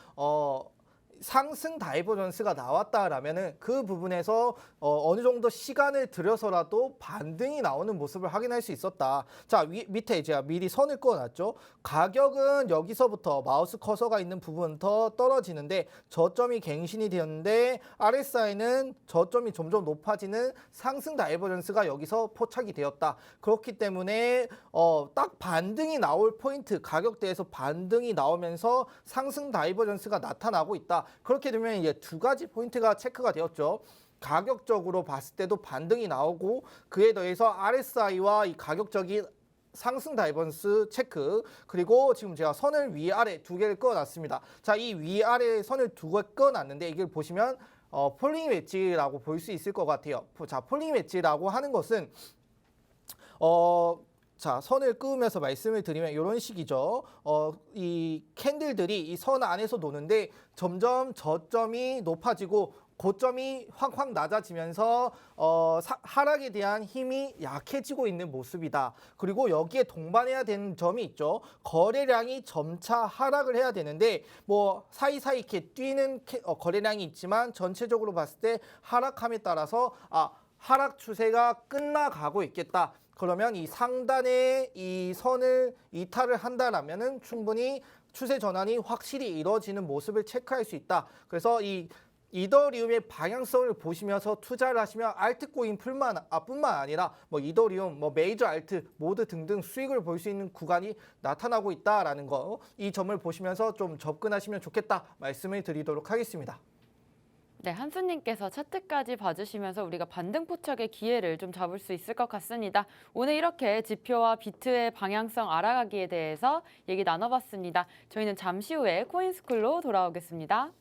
Speaker 2: 상승 다이버전스가 나왔다라면은 그 부분에서 어느 정도 시간을 들여서라도 반등이 나오는 모습을 확인할 수 있었다. 자, 밑에 제가 미리 선을 그어놨죠. 가격은 여기서부터 마우스 커서가 있는 부분부터 떨어지는데 저점이 갱신이 되었는데 RSI는 저점이 점점 높아지는 상승 다이버전스가 여기서 포착이 되었다. 그렇기 때문에 딱 반등이 나올 포인트 가격대에서 반등이 나오면서 상승 다이버전스가 나타나고 있다. 그렇게 되면 이제 두 가지 포인트가 체크가 되었죠. 가격적으로 봤을 때도 반등이 나오고 그에 더해서 RSI와 이 가격적인 상승 다이버전스 체크 그리고 지금 제가 선을 위아래 두 개를 그어놨습니다. 자, 이 위아래 선을 두 개 그어놨는데 이걸 보시면 폴링 웨지라고 볼 수 있을 것 같아요. 자, 폴링 웨지라고 하는 것은 자, 선을 그으면서 말씀을 드리면 이런 식이죠. 이 캔들들이 이 선 안에서 노는데 점점 저점이 높아지고 고점이 확 낮아지면서 하락에 대한 힘이 약해지고 있는 모습이다. 그리고 여기에 동반해야 되는 점이 있죠. 거래량이 점차 하락을 해야 되는데 뭐 사이사이 이렇게 뛰는 거래량이 있지만 전체적으로 봤을 때 하락함에 따라서 하락 추세가 끝나가고 있겠다. 그러면 이 상단에 이 선을 이탈을 한다라면은 충분히 추세 전환이 확실히 이루어지는 모습을 체크할 수 있다. 그래서 이 이더리움의 방향성을 보시면서 투자를 하시면 알트코인 뿐만 아니라 뭐 이더리움, 뭐 메이저 알트 모두 등등 수익을 볼 수 있는 구간이 나타나고 있다라는 거, 이 점을 보시면서 좀 접근하시면 좋겠다 말씀을 드리도록 하겠습니다.
Speaker 1: 네, 한수님께서 차트까지 봐주시면서 우리가 반등포착의 기회를 좀 잡을 수 있을 것 같습니다. 오늘 이렇게 지표와 비트의 방향성 알아가기에 대해서 얘기 나눠봤습니다. 저희는 잠시 후에 코인스쿨로 돌아오겠습니다.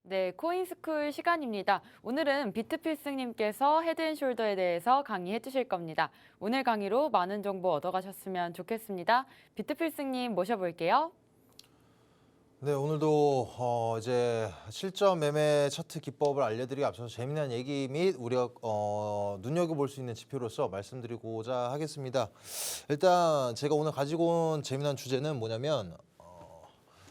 Speaker 1: 네, 코인스쿨 시간입니다. 오늘은 비트필승님께서 헤드앤숄더에 대해서 강의해 주실 겁니다. 오늘 강의로 많은 정보 얻어가셨으면 좋겠습니다. 비트필승님 모셔볼게요.
Speaker 3: 네, 오늘도 이제 실전 매매 차트 기법을 알려드리기 앞서서 재미난 얘기 및 우리가 눈여겨볼 수 있는 지표로서 말씀드리고자 하겠습니다. 일단 제가 오늘 가지고 온 재미난 주제는 뭐냐면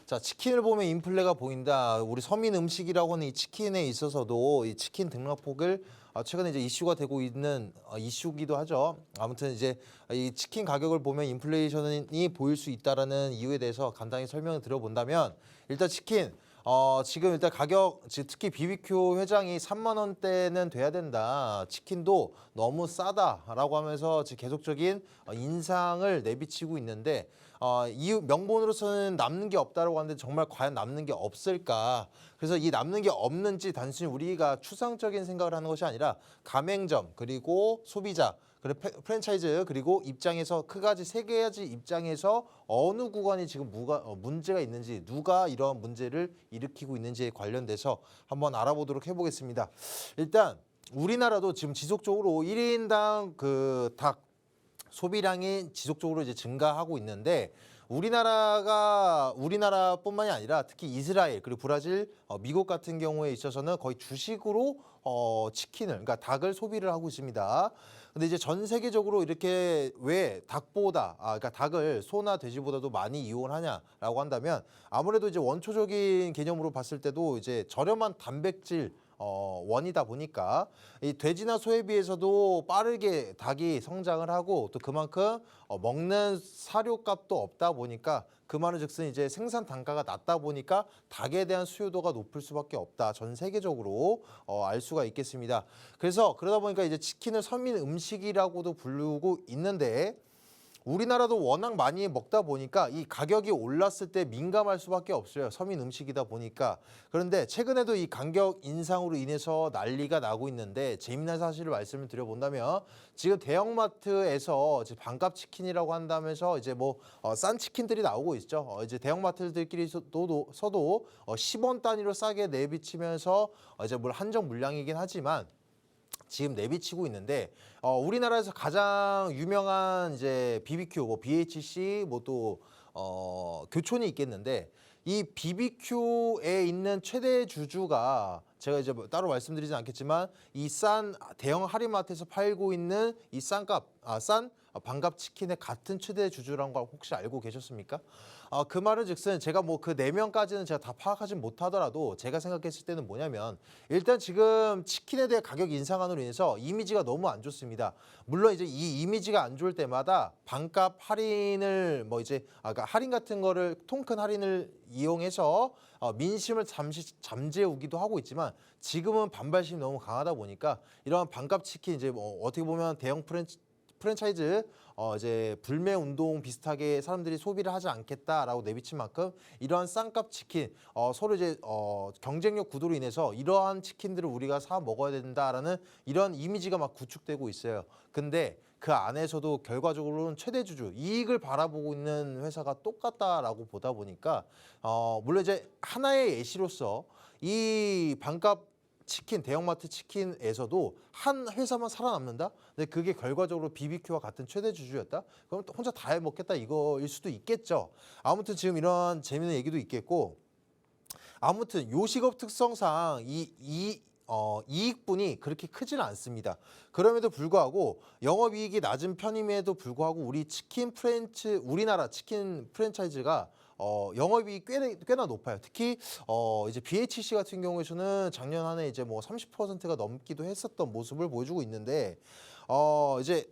Speaker 3: 자, 치킨을 보면 인플레가 보인다. 우리 서민 음식이라고 하는 이 치킨에 있어서도 이 치킨 등락폭을 최근에 이제 이슈가 되고 있는 이슈기도 하죠. 아무튼 이제 이 치킨 가격을 보면 인플레이션이 보일 수 있다라는 이유에 대해서 간단히 설명을 드려본다면 일단 치킨 지금 일단 가격 특히 BBQ 회장이 3만 원대는 돼야 된다. 치킨도 너무 싸다라고 하면서 지금 계속적인 인상을 내비치고 있는데 이유 명분으로서는 남는 게 없다라고 하는데 정말 과연 남는 게 없을까? 그래서 이 남는 게 없는지 단순히 우리가 추상적인 생각을 하는 것이 아니라 가맹점 그리고 소비자 그리고 프랜차이즈 그리고 입장에서 그 가지 세 가지 입장에서 어느 구간이 지금 문제가 있는지 누가 이런 문제를 일으키고 있는지에 관련돼서 한번 알아보도록 해보겠습니다. 일단 우리나라도 지금 지속적으로 1인당 그 닭 소비량이 지속적으로 이제 증가하고 있는데 우리나라뿐만이 아니라 특히 이스라엘 그리고 브라질, 미국 같은 경우에 있어서는 거의 주식으로 치킨을 그러니까 닭을 소비를 하고 있습니다. 근데 이제 전 세계적으로 이렇게 왜 닭보다 그러니까 닭을 소나 돼지보다도 많이 이용하냐라고 한다면 아무래도 이제 원초적인 개념으로 봤을 때도 이제 저렴한 단백질 원이다 보니까 이 돼지나 소에 비해서도 빠르게 닭이 성장을 하고 또 그만큼 먹는 사료값도 없다 보니까 그 말은즉슨 이제 생산 단가가 낮다 보니까 닭에 대한 수요도가 높을 수밖에 없다. 전 세계적으로 알 수가 있겠습니다. 그래서 그러다 보니까 이제 치킨을 서민 음식이라고도 부르고 있는데 우리나라도 워낙 많이 먹다 보니까 이 가격이 올랐을 때 민감할 수밖에 없어요. 서민 음식이다 보니까. 그런데 최근에도 이 가격 인상으로 인해서 난리가 나고 있는데 재미난 사실을 말씀을 드려본다면 지금 대형마트에서 이제 반값 치킨이라고 한다면서 이제 뭐 싼 치킨들이 나오고 있죠. 이제 대형마트들끼리서도 10원 단위로 싸게 내비치면서 이제 물 한정 물량이긴 하지만 지금 내비치고 있는데 우리나라에서 가장 유명한 이제 BBQ, 뭐 BHC, 뭐 또 교촌이 있겠는데 이 BBQ에 있는 최대 주주가 제가 이제 뭐 따로 말씀드리진 않겠지만 이 싼 대형 할인마트에서 팔고 있는 이 싼 반값 치킨의 같은 최대 주주란 걸 혹시 알고 계셨습니까? 그 말은즉슨 제가 뭐 그 4명까지는 제가 다 파악하진 못하더라도 제가 생각했을 때는 뭐냐면 일단 지금 치킨에 대한 가격 인상안으로 인해서 이미지가 너무 안 좋습니다. 물론 이제 이 이미지가 안 좋을 때마다 반값 할인을 뭐 이제 그러니까 할인 같은 거를 통큰 할인을 이용해서 민심을 잠시 잠재우기도 하고 있지만 지금은 반발심이 너무 강하다 보니까 이러한 반값 치킨 이제 뭐 어떻게 보면 대형 프랜차이즈 이제 불매 운동 비슷하게 사람들이 소비를 하지 않겠다라고 내비친 만큼 이러한 싼값 치킨 서로 이제 경쟁력 구도로 인해서 이러한 치킨들을 우리가 사 먹어야 된다라는 이런 이미지가 막 구축되고 있어요. 근데 그 안에서도 결과적으로는 최대주주 이익을 바라보고 있는 회사가 똑같다라고 보다 보니까 물론 이제 하나의 예시로서 이 반값 치킨 대형마트 치킨에서도 한 회사만 살아남는다. 근데 그게 결과적으로 BBQ와 같은 최대 주주였다. 그럼 또 혼자 다 해먹겠다 이거일 수도 있겠죠. 아무튼 지금 이런 재미있는 얘기도 있겠고. 아무튼 요식업 특성상 이익분이 그렇게 크지는 않습니다. 그럼에도 불구하고 영업이익이 낮은 편임에도 불구하고 우리나라 치킨 프랜차이즈가 영업이익이 꽤나 높아요. 특히 이제 BHC 같은 경우에서는 작년 한 해 이제 뭐 30%가 넘기도 했었던 모습을 보여주고 있는데 이제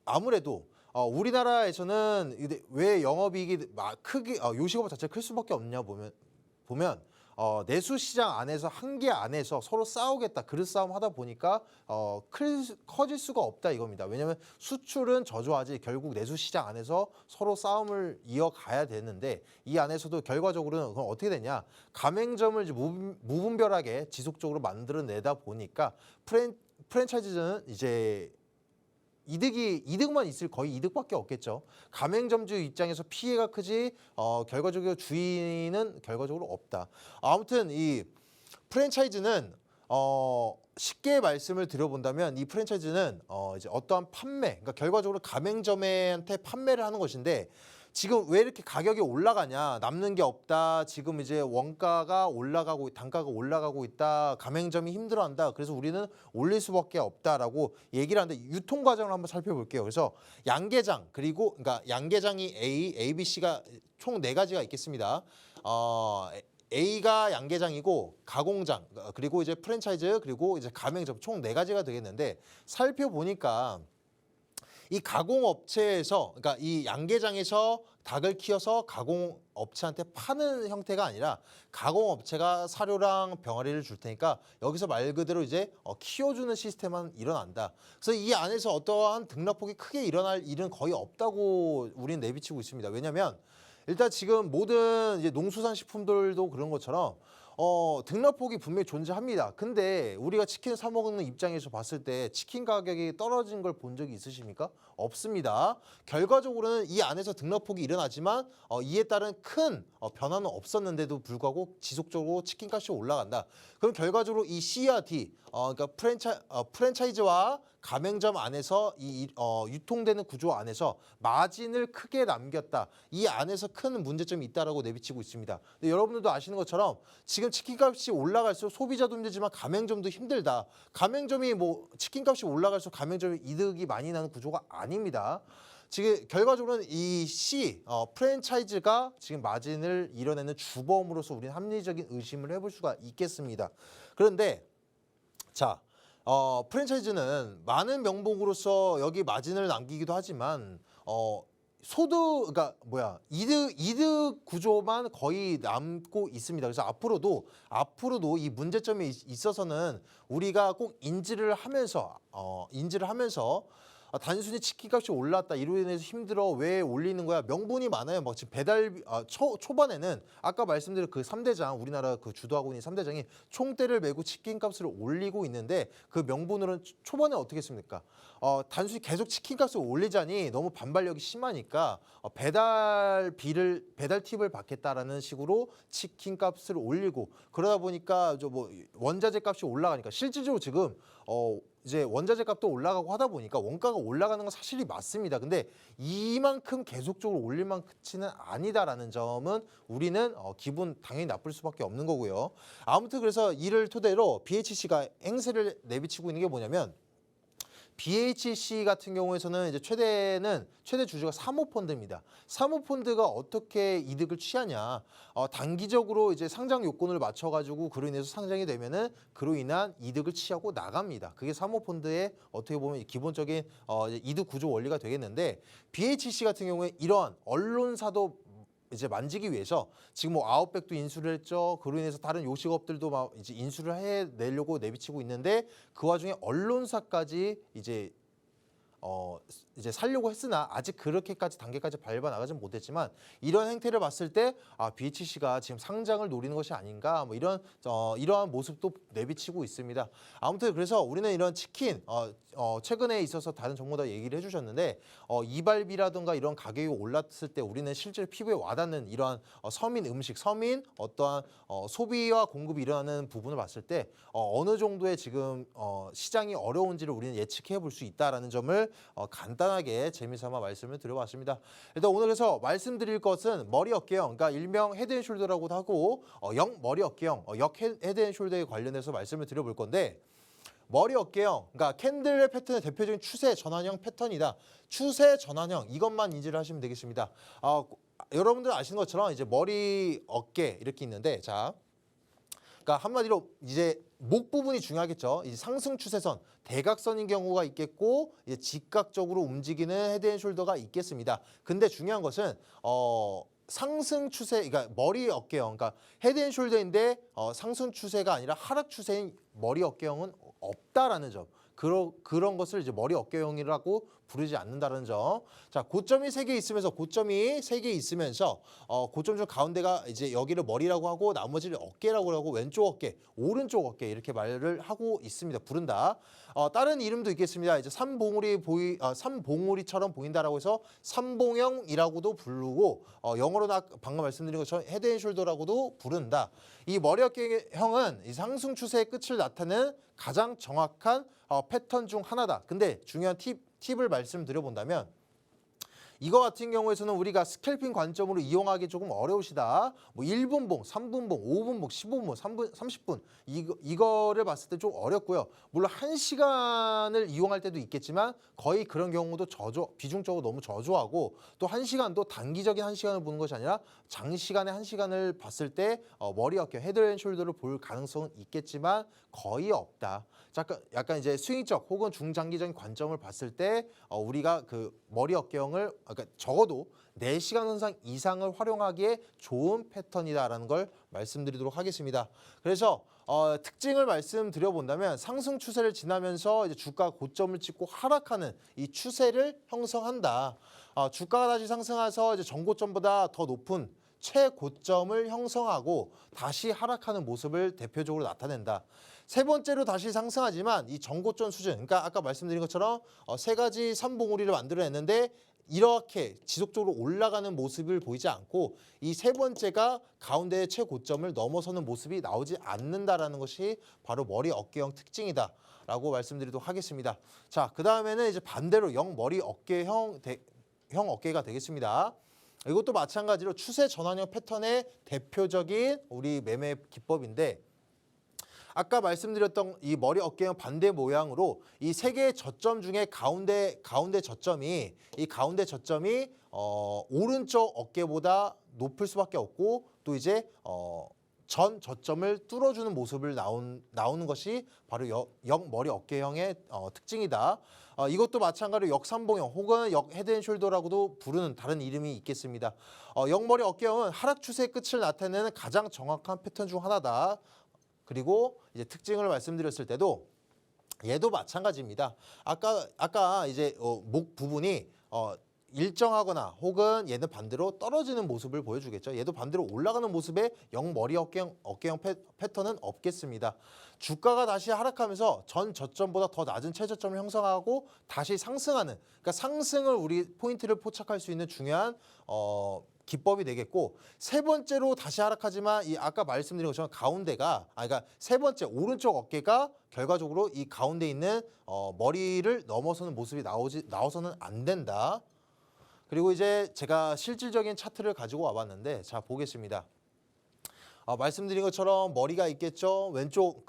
Speaker 3: 아무래도 우리나라에서는 왜 영업이익이 크게 요식업 자체가 클 수밖에 없냐 보면 내수 시장 안에서 한계 안에서 서로 싸우겠다 그릇 싸움 하다 보니까 커질 수가 없다 이겁니다. 왜냐하면 수출은 저조하지 결국 내수 시장 안에서 서로 싸움을 이어가야 되는데 이 안에서도 결과적으로는 그럼 어떻게 되냐 가맹점을 이제 무분별하게 지속적으로 만들어내다 보니까 프랜차이즈는 이제 이득만 있을 거의 이득밖에 없겠죠. 가맹점주 입장에서 피해가 크지 결과적으로 주인은 결과적으로 없다. 아무튼 이 프랜차이즈는 쉽게 말씀을 드려본다면 이 프랜차이즈는 이제 어떠한 그러니까 결과적으로 가맹점한테 판매를 하는 것인데 지금 왜 이렇게 가격이 올라가냐 남는 게 없다 지금 이제 원가가 단가가 올라가고 있다 가맹점이 힘들어한다 그래서 우리는 올릴 수밖에 없다라고 얘기를 하는데 유통 과정을 한번 살펴볼게요. 그래서 양계장 그러니까 양계장이 A, B, C가 총 4가지가 있겠습니다. A가 양계장이고 가공장 그리고 이제 프랜차이즈 그리고 이제 가맹점 총 4가지가 되겠는데 살펴보니까 이 가공업체에서 그러니까 이 양계장에서 닭을 키워서 가공업체한테 파는 형태가 아니라 가공업체가 사료랑 병아리를 줄 테니까 여기서 말 그대로 이제 키워주는 시스템만 일어난다. 그래서 이 안에서 어떠한 등락폭이 크게 일어날 일은 거의 없다고 우리는 내비치고 있습니다. 왜냐하면 일단 지금 모든 이제 농수산식품들도 그런 것처럼 등락폭이 분명히 존재합니다. 근데 우리가 치킨 사 먹는 입장에서 봤을 때 치킨 가격이 떨어진 걸 본 적이 있으십니까? 없습니다. 결과적으로는 이 안에서 등락폭이 일어나지만 이에 따른 큰 변화는 없었는데도 불구하고 지속적으로 치킨 값이 올라간다. 그럼 결과적으로 이 C와 D, 그러니까 프랜차이즈와 가맹점 안에서 유통되는 구조 안에서 마진을 크게 남겼다. 이 안에서 큰 문제점이 있다라고 내비치고 있습니다. 근데 여러분들도 아시는 것처럼 지금 치킨값이 올라갈수록 소비자도 힘들지만 가맹점도 힘들다. 가맹점이 뭐 치킨값이 올라갈수록 가맹점이 이득이 많이 나는 구조가 아닙니다. 지금 결과적으로는 이 C 프랜차이즈가 지금 마진을 이뤄내는 주범으로서 우리는 합리적인 의심을 해볼 수가 있겠습니다. 그런데 자. 프랜차이즈는 많은 명목으로서 여기 마진을 남기기도 하지만 그러니까 이득 구조만 거의 남고 있습니다. 그래서 앞으로도 이 문제점에 있어서는 우리가 꼭 인지를 하면서 단순히 치킨값이 올랐다 이로 인해서 힘들어 왜 올리는 거야 명분이 많아요. 막 지금 배달비 초반에는 아까 말씀드린 그 3대장 우리나라 그 주도하고 있는 3대장이 총대를 메고 치킨값을 올리고 있는데 그 명분으로는 초반에 어떻게 했습니까? 단순히 계속 치킨값을 올리자니 너무 반발력이 심하니까 배달 팁을 받겠다라는 식으로 치킨값을 올리고 그러다 보니까 원자재 값이 올라가니까 실질적으로 지금 이제 원자재 값도 올라가고 하다 보니까 원가가 올라가는 건 사실이 맞습니다. 근데 이만큼 계속적으로 올릴 만큼치는 아니다라는 점은 우리는 기분 당연히 나쁠 수밖에 없는 거고요. 아무튼 그래서 이를 토대로 BHC가 행세를 내비치고 있는 게 뭐냐면 BHC 같은 경우에서는 이제 최대 주주가 사모펀드입니다. 사모펀드가 어떻게 이득을 취하냐? 단기적으로 이제 상장 요건을 맞춰가지고 그로 인해서 상장이 되면은 그로 인한 이득을 취하고 나갑니다. 그게 사모펀드의 어떻게 보면 기본적인 이득 구조 원리가 되겠는데 BHC 같은 경우에 이러한 언론사도 이제 만지기 위해서 지금 뭐 아웃백도 인수를 했죠. 그로 인해서 다른 요식업들도 막 이제 인수를 해내려고 내비치고 있는데 그 와중에 언론사까지 이제 이제 살려고 했으나 아직 그렇게까지 단계까지 밟아 나가진 못했지만 이런 행태를 봤을 때 BHC가 지금 상장을 노리는 것이 아닌가 뭐 이러한 모습도 내비치고 있습니다. 아무튼 그래서 우리는 이런 치킨 최근에 있어서 다른 정보다 얘기를 해주셨는데 이발비라든가 이런 가격이 올랐을 때 우리는 실제로 피부에 와닿는 이러한 서민 음식, 서민 어떠한 소비와 공급이 일어나는 부분을 봤을 때 어느 정도의 지금 시장이 어려운지를 우리는 예측해 볼 수 있다라는 점을 간단하게 재미삼아 말씀을 드려봤습니다. 일단 오늘 그래서 말씀드릴 것은 머리 어깨형, 그러니까 일명 헤드앤숄더라고도 하고 역 머리 어깨형, 역 헤드앤숄더에 관련해서 말씀을 드려볼 건데 머리 어깨형, 그러니까 캔들의 패턴의 대표적인 추세 전환형 패턴이다. 추세 전환형 이것만 인지를 하시면 되겠습니다. 여러분들 아시는 것처럼 이제 머리 어깨 이렇게 있는데 자. 그러니까 한마디로 이제 목 부분이 중요하겠죠. 이제 상승 추세선, 대각선인 경우가 있겠고 이제 직각적으로 움직이는 헤드앤숄더가 있겠습니다. 근데 중요한 것은 상승 추세, 그러니까 머리 어깨형, 그러니까 헤드앤숄더인데 상승 추세가 아니라 하락 추세인 머리 어깨형은 없다라는 점. 그런 것을 이제 머리 어깨형이라고 부르지 않는다는 점. 자, 고점이 3개 있으면서 고점 중 가운데가 이제 여기를 머리라고 하고 나머지를 어깨라고 하고 왼쪽 어깨, 오른쪽 어깨 이렇게 말을 하고 있습니다. 부른다. 다른 이름도 있겠습니다. 이제 삼봉우리처럼 보인다라고 해서 삼봉형이라고도 부르고 영어로는 방금 말씀드린 것처럼 헤드앤숄더라고도 부른다. 이 머리 어깨형은 이 상승 추세의 끝을 나타내는 가장 정확한 패턴 중 하나다. 근데 중요한 팁을 말씀드려본다면 이거 같은 경우에서는 우리가 스캘핑 관점으로 이용하기 조금 어려우시다. 뭐 1분봉, 3분봉, 5분봉, 15분, 3분, 30분 이거를 봤을 때 좀 어렵고요. 물론 1시간을 이용할 때도 있겠지만 거의 그런 경우도 비중적으로 너무 저조하고 또 1시간도 단기적인 1시간을 보는 것이 아니라 장시간의 1시간을 봤을 때 머리 어깨 헤드앤숄더를 볼 가능성은 있겠지만 거의 없다. 약간 이제 스윙적 혹은 중장기적인 관점을 봤을 때 우리가 그 머리 어깨형을 그러니까 적어도 4시간 현상 이상을 활용하기에 좋은 패턴이다라는 걸 말씀드리도록 하겠습니다. 그래서 특징을 말씀드려본다면 상승 추세를 지나면서 이제 주가 고점을 찍고 하락하는 이 추세를 형성한다. 주가가 다시 상승해서 이제 전고점보다 더 높은 최고점을 형성하고 다시 하락하는 모습을 대표적으로 나타낸다. 세 번째로 다시 상승하지만 이 전고점 수준, 그러니까 아까 말씀드린 것처럼 3가지 삼봉우리를 만들어냈는데 이렇게 지속적으로 올라가는 모습을 보이지 않고 이 세 번째가 가운데의 최고점을 넘어서는 모습이 나오지 않는다라는 것이 바로 머리 어깨형 특징이다라고 말씀드리도록 하겠습니다. 자, 그 다음에는 이제 반대로 영 머리 어깨형 어깨가 되겠습니다. 이것도 마찬가지로 추세 전환형 패턴의 대표적인 우리 매매 기법인데 아까 말씀드렸던 이 머리 어깨형 반대 모양으로 이 3개의 저점 중에 가운데 저점이 오른쪽 어깨보다 높을 수밖에 없고 또 이제 전 저점을 뚫어주는 모습을 나오는 것이 바로 역 머리 어깨형의 특징이다. 이것도 마찬가지로 역삼봉형 혹은 역 헤드앤숄더라고도 부르는 다른 이름이 있겠습니다. 역 머리 어깨형은 하락 추세의 끝을 나타내는 가장 정확한 패턴 중 하나다. 그리고 이제 특징을 말씀드렸을 때도 얘도 마찬가지입니다. 아까 이제 목 부분이 일정하거나 혹은 얘는 반대로 떨어지는 모습을 보여주겠죠. 얘도 반대로 올라가는 모습에 영 머리 어깨형 패턴은 없겠습니다. 주가가 다시 하락하면서 전 저점보다 더 낮은 최저점을 형성하고 다시 상승하는, 그러니까 상승을 우리 포인트를 포착할 수 있는 중요한 기법이 되겠고, 세 번째로 다시 하락하지만 이 아까 말씀드린 것처럼 그러니까 세 번째 오른쪽 어깨가 결과적으로 이 가운데 있는 머리를 넘어서는 모습이 나와서는 안 된다. 그리고 이제 제가 실질적인 차트를 가지고 와봤는데 자 보겠습니다. 말씀드린 것처럼 머리가 있겠죠. 왼쪽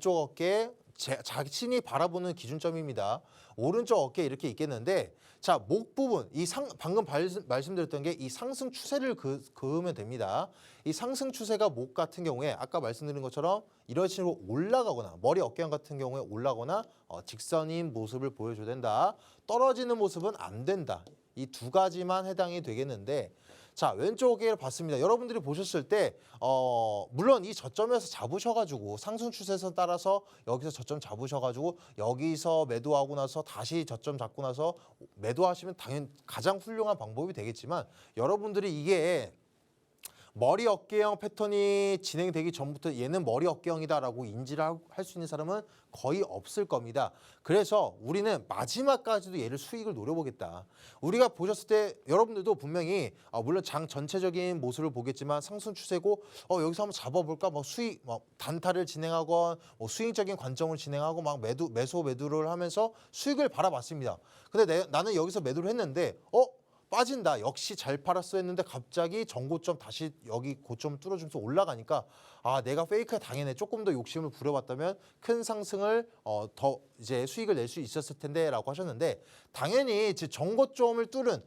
Speaker 3: 어깨에 자신이 바라보는 기준점입니다. 오른쪽 어깨 이렇게 있겠는데 자 목 부분 방금 말씀드렸던 게 이 상승 추세를 그으면 됩니다. 이 상승 추세가 목 같은 경우에 아까 말씀드린 것처럼 이런 식으로 올라가거나 머리 어깨형 같은 경우에 올라거나 직선인 모습을 보여줘야 된다. 떨어지는 모습은 안 된다. 이 두 가지만 해당이 되겠는데 자, 왼쪽 어깨를 봤습니다. 여러분들이 보셨을 때 물론 이 저점에서 잡으셔가지고 상승 추세선 따라서 여기서 저점 잡으셔가지고 여기서 매도하고 나서 다시 저점 잡고 나서 매도하시면 당연히 가장 훌륭한 방법이 되겠지만 여러분들이 이게 머리 어깨형 패턴이 진행되기 전부터 얘는 머리 어깨형이다라고 인지를 할 수 있는 사람은 거의 없을 겁니다. 그래서 우리는 마지막까지도 얘를 수익을 노려보겠다. 우리가 보셨을 때 여러분들도 분명히 물론 장 전체적인 모습을 보겠지만 상승 추세고 여기서 한번 잡아볼까 뭐 수익 단타를 진행하건 뭐 수익적인 관점을 진행하고 막 매수를 하면서 수익을 바라봤습니다. 근데 나는 여기서 매도를 했는데 빠진다. 역시 잘 팔았어 했는데 갑자기 전고점 다시 여기 고점 뚫어주면서 올라가니까 내가 페이크에 당했네. 조금 더 욕심을 부려봤다면 큰 상승을 더 이제 수익을 낼 수 있었을 텐데라고 하셨는데 당연히 이제 전고점을 뚫은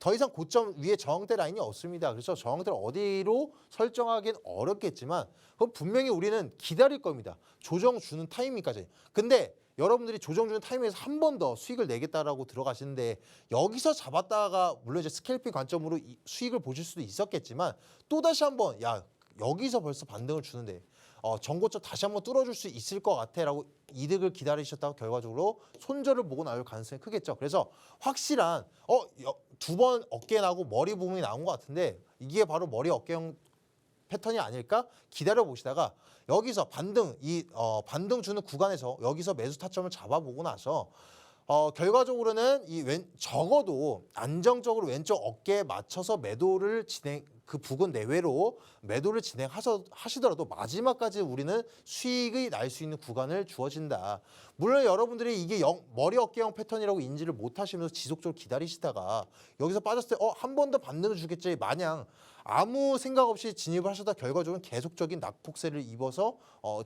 Speaker 3: 더 이상 고점 위에 저항대 라인이 없습니다. 그래서 저항대를 어디로 설정하기는 어렵겠지만 그건 분명히 우리는 기다릴 겁니다. 조정 주는 타이밍까지. 근데 여러분들이 조정 주는 타이밍에서 한 번 더 수익을 내겠다라고 들어가시는데 여기서 잡았다가 물론 이제 스캘핑 관점으로 수익을 보실 수도 있었겠지만 또다시 한번 여기서 벌써 반등을 주는데 전고점 다시 한번 뚫어줄 수 있을 것 같아라고 이득을 기다리셨다가 결과적으로 손절을 보고 나올 가능성이 크겠죠. 그래서 확실한 두 번 어깨 나고 머리 부분이 나온 것 같은데 이게 바로 머리 어깨형 패턴이 아닐까 기다려 보시다가 여기서 반등 주는 구간에서 여기서 매수 타점을 잡아보고 나서 결과적으로는 적어도 안정적으로 왼쪽 어깨에 맞춰서 매도를 그 부근 내외로 매도를 진행하시더라도 마지막까지 우리는 수익이 날 수 있는 구간을 주어진다. 물론 여러분들이 이게 머리 어깨형 패턴이라고 인지를 못하시면서 지속적으로 기다리시다가 여기서 빠졌을 때 한 번 더 반등을 주겠지 마냥 아무 생각 없이 진입을 하시다 결과적으로 계속적인 낙폭세를 입어서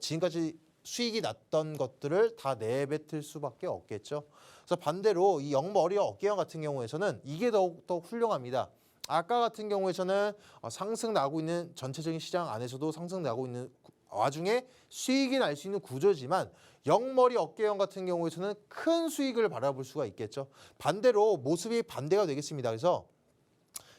Speaker 3: 지금까지 수익이 났던 것들을 다 내뱉을 수밖에 없겠죠. 그래서 반대로 이 영머리 어깨형 같은 경우에서는 이게 더욱더 훌륭합니다. 아까 같은 경우에서는 상승 나고 있는 전체적인 시장 안에서도 상승 나고 있는 와중에 수익이 날 수 있는 구조지만 영머리 어깨형 같은 경우에서는 큰 수익을 바라볼 수가 있겠죠. 반대로 모습이 반대가 되겠습니다. 그래서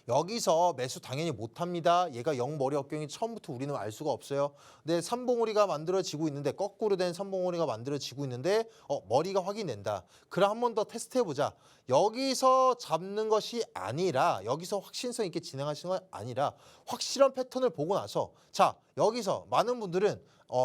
Speaker 3: 여기서 매수 당연히 못합니다. 얘가 영머리 어깨형이 처음부터 우리는 알 수가 없어요. 근데 삼봉우리가 만들어지고 있는데 거꾸로 된 삼봉우리가 만들어지고 있는데 머리가 확인된다. 그럼 한 번 더 테스트해보자. 여기서 잡는 것이 아니라 여기서 확신성 있게 진행하시는 건 아니라 확실한 패턴을 보고 나서 자 여기서 많은 분들은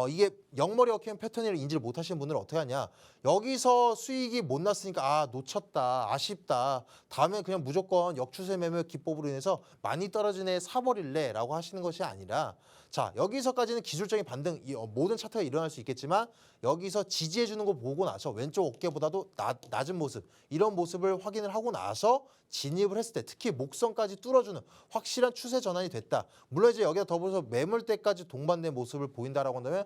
Speaker 3: 이게 영머리 어깨형 패턴을 인지를 못하시는 분들은 어떻게 하냐. 여기서 수익이 못 났으니까 놓쳤다 아쉽다 다음에 그냥 무조건 역추세 매매 기법으로 인해서 많이 떨어진 애 사버릴래 라고 하시는 것이 아니라 자 여기서까지는 기술적인 반등 모든 차트가 일어날 수 있겠지만 여기서 지지해 주는 거 보고 나서 왼쪽 어깨보다도 낮은 모습 이런 모습을 확인을 하고 나서 진입을 했을 때 특히 목선까지 뚫어주는 확실한 추세 전환이 됐다. 물론 이제 여기다 더불어서 매물대까지 동반된 모습을 보인다라고 한다면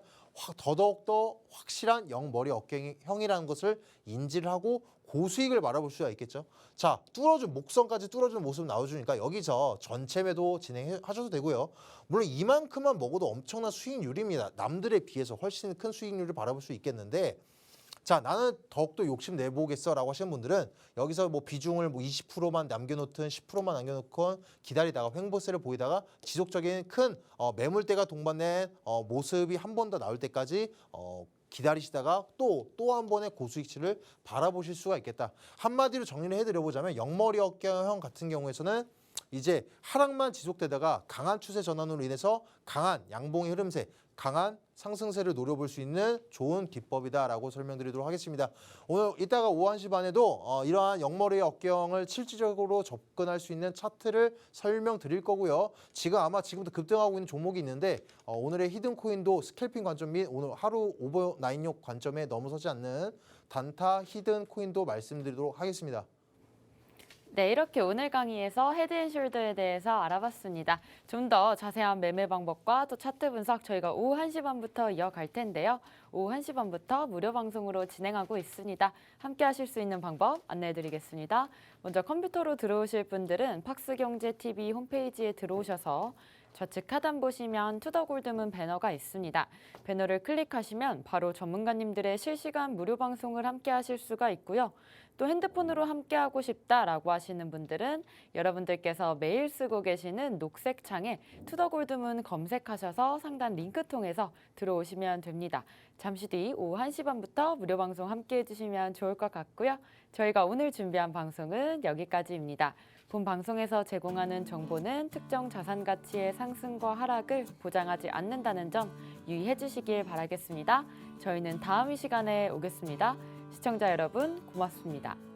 Speaker 3: 더더욱더 확실한 영머리 어깨형이라는 것을 인지를 하고 고수익을 바라볼 수가 있겠죠. 자, 목선까지 뚫어주는 모습 나와주니까 여기서 전체 매도 진행하셔도 되고요. 물론 이만큼만 먹어도 엄청난 수익률입니다. 남들에 비해서 훨씬 큰 수익률을 바라볼 수 있겠는데 자 나는 더욱더 욕심 내보겠어 라고 하시는 분들은 여기서 뭐 비중을 20%만 남겨놓든 10%만 남겨놓건 기다리다가 횡보세를 보이다가 지속적인 큰 매물대가 동반된 모습이 한 번 더 나올 때까지 기다리시다가 또 한 번의 고수익치를 바라보실 수가 있겠다. 한마디로 정리를 해드려보자면 영머리 어깨형 같은 경우에서는 이제 하락만 지속되다가 강한 추세 전환으로 인해서 강한 양봉의 흐름세, 강한 상승세를 노려볼 수 있는 좋은 기법이다라고 설명드리도록 하겠습니다. 오늘 이따가 오후 1시 반에도 이러한 영머리 어깨형을 실질적으로 접근할 수 있는 차트를 설명드릴 거고요. 지금부터 급등하고 있는 종목이 있는데 오늘의 히든코인도 스캘핑 관점 및 오늘 하루 오버나인용 관점에 넘어서지 않는 단타 히든코인도 말씀드리도록 하겠습니다.
Speaker 1: 네, 이렇게 오늘 강의에서 헤드앤숄더에 대해서 알아봤습니다. 좀 더 자세한 매매 방법과 또 차트 분석 저희가 오후 1시 반부터 이어갈 텐데요. 오후 1시 반부터 무료 방송으로 진행하고 있습니다. 함께 하실 수 있는 방법 안내해드리겠습니다. 먼저 컴퓨터로 들어오실 분들은 팍스경제TV 홈페이지에 들어오셔서 좌측 하단 보시면 투더골드문 배너가 있습니다. 배너를 클릭하시면 바로 전문가님들의 실시간 무료 방송을 함께 하실 수가 있고요. 또 핸드폰으로 함께하고 싶다라고 하시는 분들은 여러분들께서 매일 쓰고 계시는 녹색 창에 투더골드문 검색하셔서 상단 링크 통해서 들어오시면 됩니다. 잠시 뒤 오후 1시 반부터 무료 방송 함께 해주시면 좋을 것 같고요. 저희가 오늘 준비한 방송은 여기까지입니다. 본 방송에서 제공하는 정보는 특정 자산 가치의 상승과 하락을 보장하지 않는다는 점 유의해 주시길 바라겠습니다. 저희는 다음 이 시간에 오겠습니다. 시청자 여러분 고맙습니다.